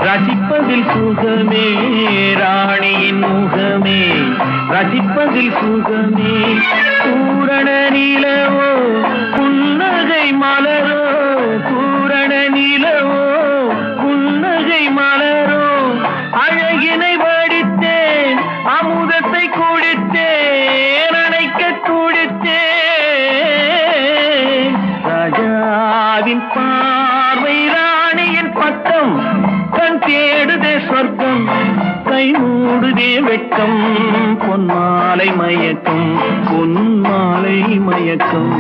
A: ரசிப்பதில் சுகமே, ராணியின் முகமே ரசிப்பதில் சுகமே. பூரண நிலவோ புன்னகை மலரோ, பூரண நிலவோ புன்னகை மலரோ. அழகினை வடித்தேன், அமுதத்தை குடித்தேன், அணைக்க துடித்தேன். ராஜாவின் பார்வை ராணியின் பக்கம், கண் தேடுதே சொர்க்கம், கை மூடுதே வெட்கம். பொன்மாலை மயக்கம், பொன்மாலை மயக்கம்.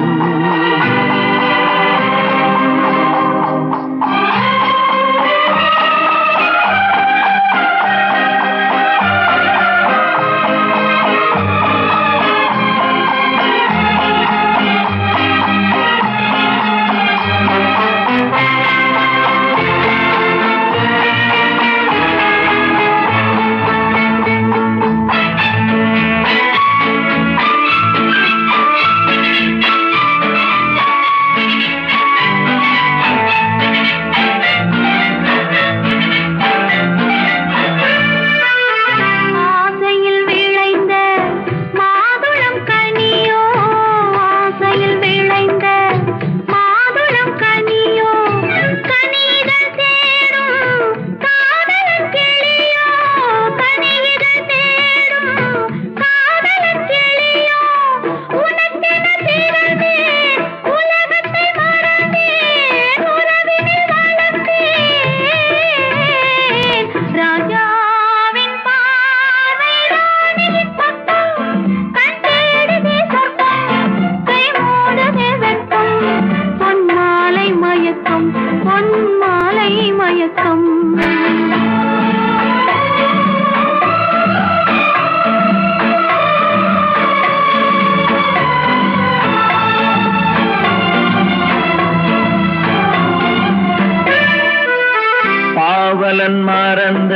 A: பாவலன் மறந்த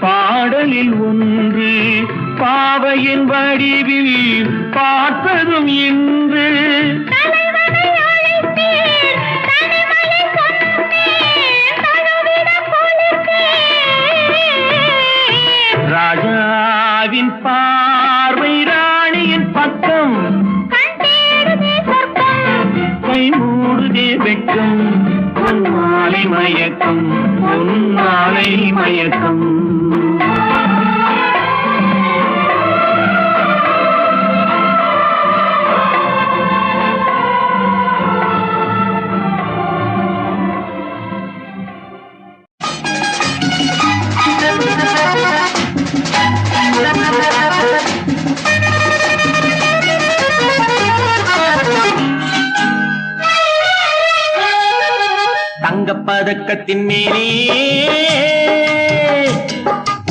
A: பாடலில் ஒன்று, பாவையின் வடிவில் பார்த்ததும் இன்று. ராஜாவின் பார்வை ராணியின் பக்கம், கை மூடுதே வெட்கம். பொன்மாலை மயக்கம், பொன்மாலை மயக்கம். பதக்கத்தின் மேலே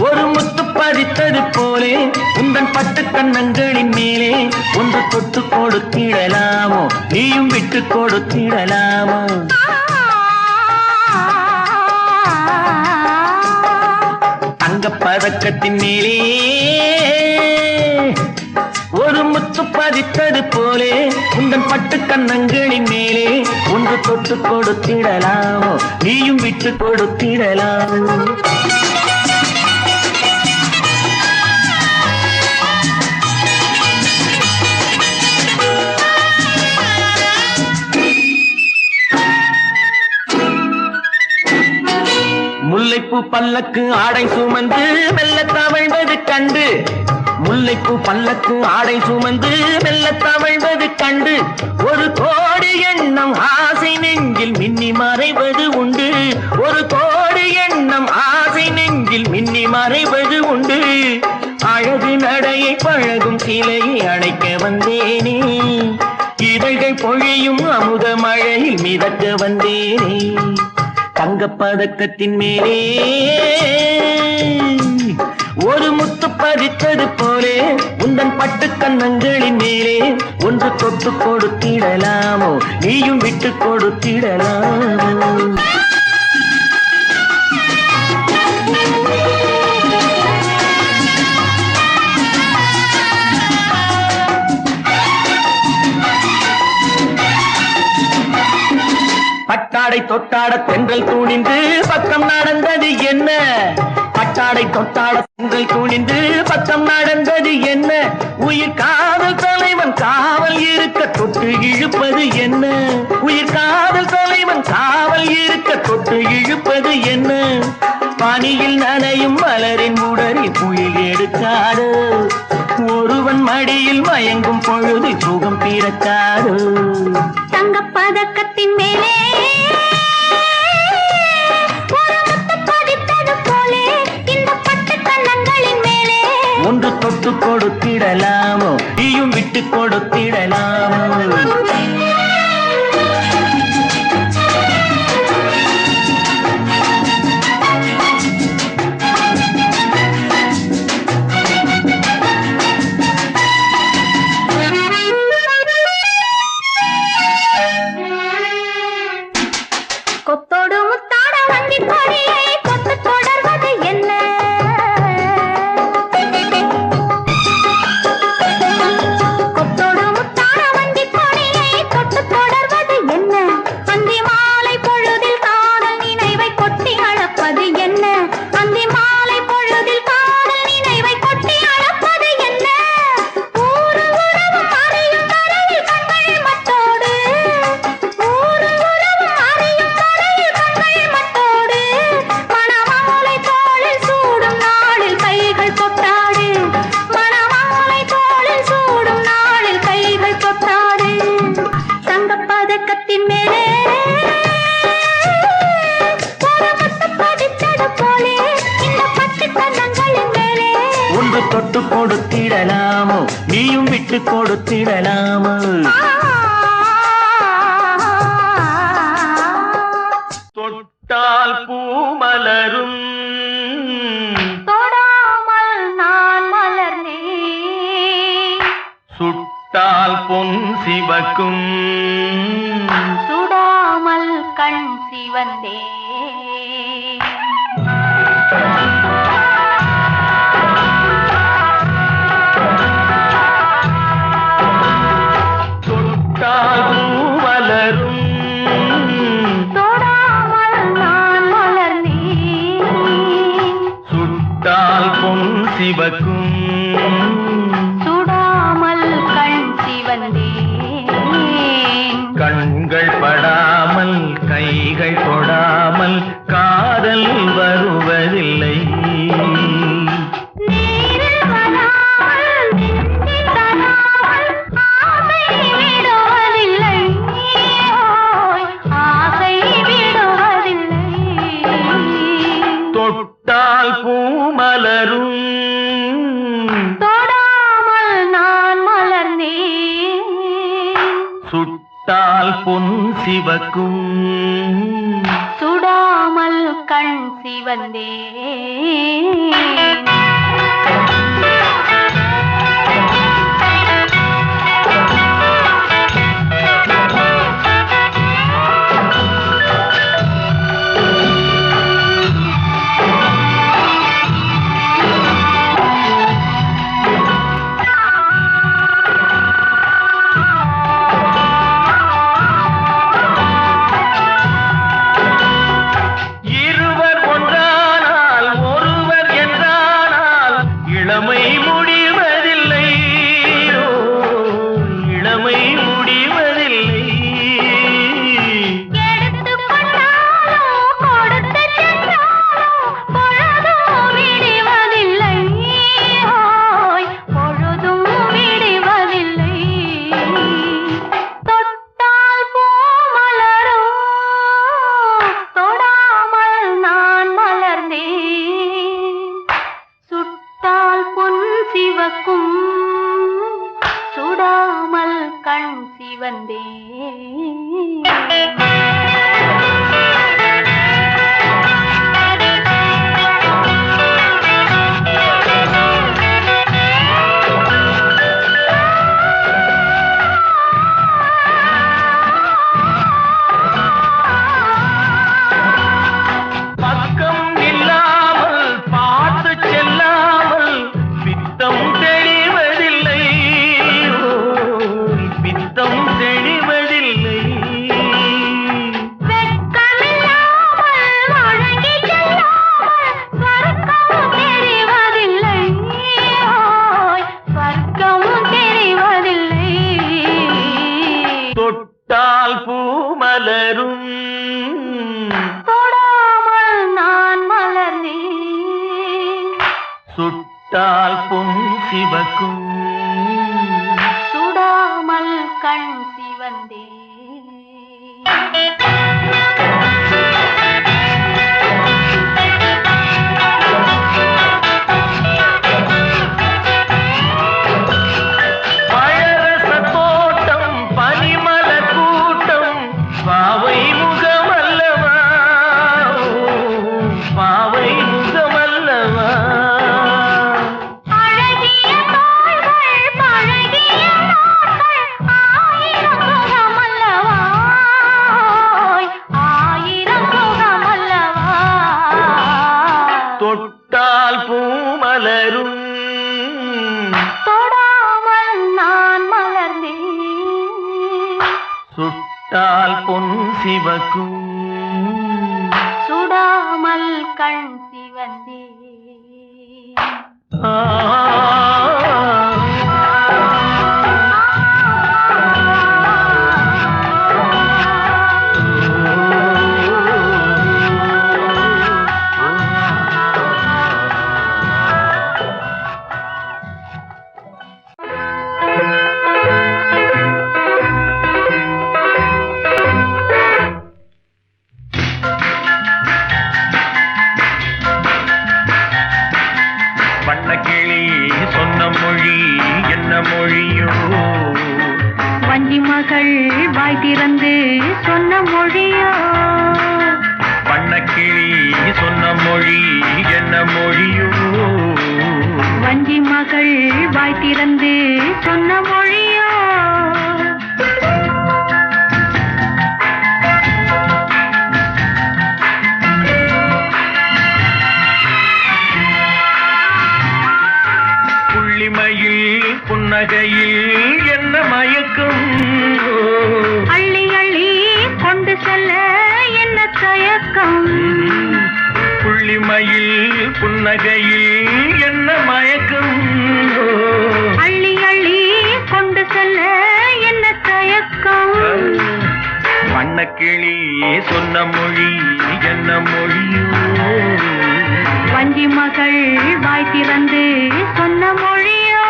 A: ஒரு முத்து பதித்தது போலே உந்தன் பட்டு கண்ணங்களின் மேலே ஒன்று தொட்டு கொடுத்திடலாமோ நீயும் விட்டு கொடுத்திடலாமோ பதக்கத்தின் மேலே ஒரு முத்து பதித்தது போலே உந்தன் பட்டு கண்ணங்களின் மேலே ஒன்று தொட்டு கொடுத்திடலாமோ நீயும் விட்டு கொடுத்திடலாமோ முல்லைப்பூ பல்லக்கு ஆடை சுமந்து மெல்ல தவழ்வது கண்டு முல்லைப்பூ பல்லக்கு ஆடை சுமந்து மெல்ல தவழ்வது கண்டு ஒரு கோடி எண்ணம் ஆசை நெஞ்சில் மின்னி மறைவது உண்டு ஒரு கோடி எண்ணம் ஆசை நெஞ்சில் மின்னி மறைவது உண்டு அழகு நடையை பழகும் சிலையை அணைக்க வந்தேனே இதழ்கள் பொழியும் அமுத மழையில் மிதக்க வந்தேனே தங்கப்பதக்கத்தின் மேலே ஒரு முத்து பதித்தது போலே உந்தன் பட்டு கண்ணங்களின் மேலே ஒன்று தொட்டு கொடுத்திடலாமோ நீயும் விட்டு கொடுத்திடலாமோ பட்டாடை தொட்டாட தென்றல் துணிந்து பக்கம் நடந்தது என்ன பட்டாடை தொட்டாட தென்றல் துணிந்து பக்கம் நடந்தது என்ன உயிர் காதல் தலைவன் காவல் இருக்க தொட்டு இழுப்பது என்ன உயிர் காதல் தலைவன் காவல் இருக்க தொட்டு இழுப்பது என்ன பனியில் நனையும் மலரின் உடலில் புயல் எடுக்காது ஒருவன் மடியில் மயங்கும் பொழுது சுகம் பிறக்காது
B: தங்கப்பதக்கத்தின் மேலே
A: ஒன்று தொட்டு கொடுத்திடலாமோ நீயும் விட்டு கொடுத்திடலாமோ
B: கொத்தோடு முத்தாட வங்கி கொடியை கொத்து தொடர்வது என்ன கொத்தோடு முத்தாட வங்கி கொடியை கொத்து தொடர்வது என்ன அந்தி மாலை பொழுதில் காதல் நினைவை கொட்டி அளப்பது என்ன அந்தி மாலை பொழுதில் காதல் நினைவை கொட்டி அளப்பது என்ன ஊரு உறவு அறியும் வரையில் கண்கள் மட்டோடு ஊரு உறவு அறியும் வரையில் கண்கள் மட்டோடு மணமாலை தோளில் சூடும் நாளில் கைகள் கொட்டாடு மணமாலை தோளில் சூடும் நாளில் கைகள் கொட்டாடு தங்கப்பதக்கத்தின் மேலே ஒரு முத்து பதித்தது போலே இந்த பட்டு கண்ணங்களின் மேலே
A: ஒன்று தொட்டு கொடுத்திடலாமோ நீயும் விட்டு கொடுத்திடலாமோ தொட்டால் பூமலரும்
B: தொடாமல் நான் மலர்ந்தேன்
A: சுட்டால் பொன் சிவக்கும்
B: சுடாமல் கண் சிவந்தே
A: தொட்டால் பூமலரும்
B: தொடாமல் நான் மலர்ந்தேன்
A: சுட்டால் பொன் சிவக்கும்
B: சுடாமல் கண் சிவந்தேன்
A: கண்கள் படாமல் கைகள் தொடாமல் காதல் வருவதில்லை
B: நீரில் வராமல் நெஞ்சில் தராமல் ஆசை விடுவதில்லை ஓய், ஆசை விடுவதில்லை
A: தொட்டால் பூமலரும்
B: தொடாமல் நான் மலர்ந்தேன்
A: சுட்டால் பொன் சிவக்கும்
B: சுடாமல் தொடாமல் கண் சிவந்தேன். சுடாமல் கண் சிவந்தேன்.
A: தொட்டால் பூ மலரும்
B: தொடாமல் நான் மலர்ந்தேன்.
A: சுட்டால் பொன் சிவக்கும்
B: சுடாமல் கண் சிவந்தேன்.
A: தொட்டால் பூ மலரும்
B: தொடாமல் நான் மலர்ந்தேன்.
A: சுட்டால் பொன் சிவக்கும்
B: சுடாமல் கண் சிவந்தேன். வஞ்சி மகள் வாய் திறந்து சொன்ன மொழியோ
A: வண்ணக்கிளி சொன்ன மொழி என்ன மொழியோ
B: வஞ்சி மகள் வாய் திறந்து சொன்ன மொழியோ
A: புள்ளிமையில் புன்னகையில் என்ன மயக்கம்
B: அள்ளி அள்ளி கொண்டு செல்ல என்ன தயக்கம்
A: புள்ளிமையில் புன்னகையில் என்ன மயக்கம்
B: அள்ளி அள்ளி கொண்டு செல்ல என்ன தயக்கம்
A: வண்ணக்கிளி சொன்ன மொழி என்ன மொழியோ
B: வஞ்சி மகள் வாய் திறந்து சொன்ன மொழியோ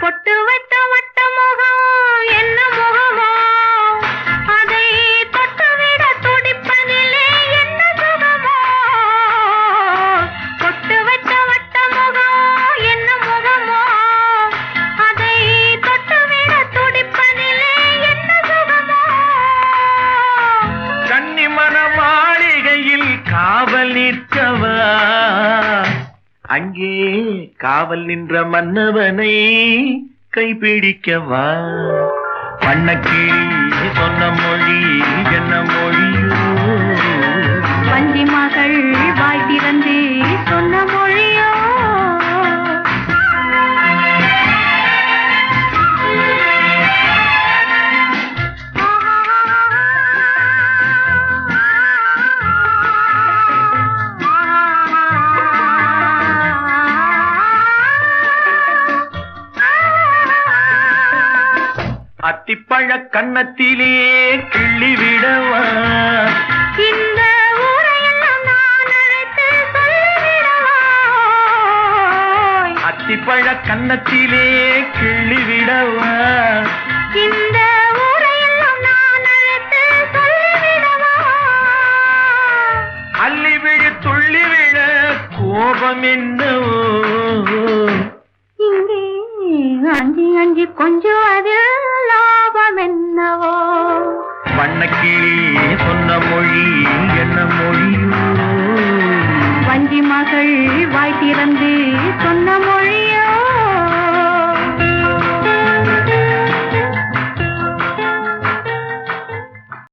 B: பொட்டு வைத்த வட்ட முகம் என்ன முகமோ
A: காவல் நிற்கவா அங்கே காவல் நின்ற மன்னவனை கைப்பிடிக்கவா வண்ணக்கிளி சொன்ன மொழி என்ன மொழியோ
B: வஞ்சி மகள் வாய் திறந்து சொன்ன மொழியோ
A: அத்திப்பழ கன்னத்திலே கிள்ளி விடவா
B: இந்த ஊரையெல்லாம் நான் அழைத்து சொல்லிவிடவா
A: அத்திப்பழ கன்னத்திலே கிள்ளி விடவா
B: இந்த ஊரையெல்லாம் நான் அழைத்து சொல்லிவிடவா
A: அள்ளி விழு துள்ளி விழ கோபம் என்னவோ
B: இங்கே அஞ்சி அஞ்சி கொஞ்சம் அது லாபம் என்னவோ
A: வண்ணக்கிளி சொன்ன மொழி என்ன மொழியோ
B: வஞ்சி மகள் வாய் திறந்து சொன்ன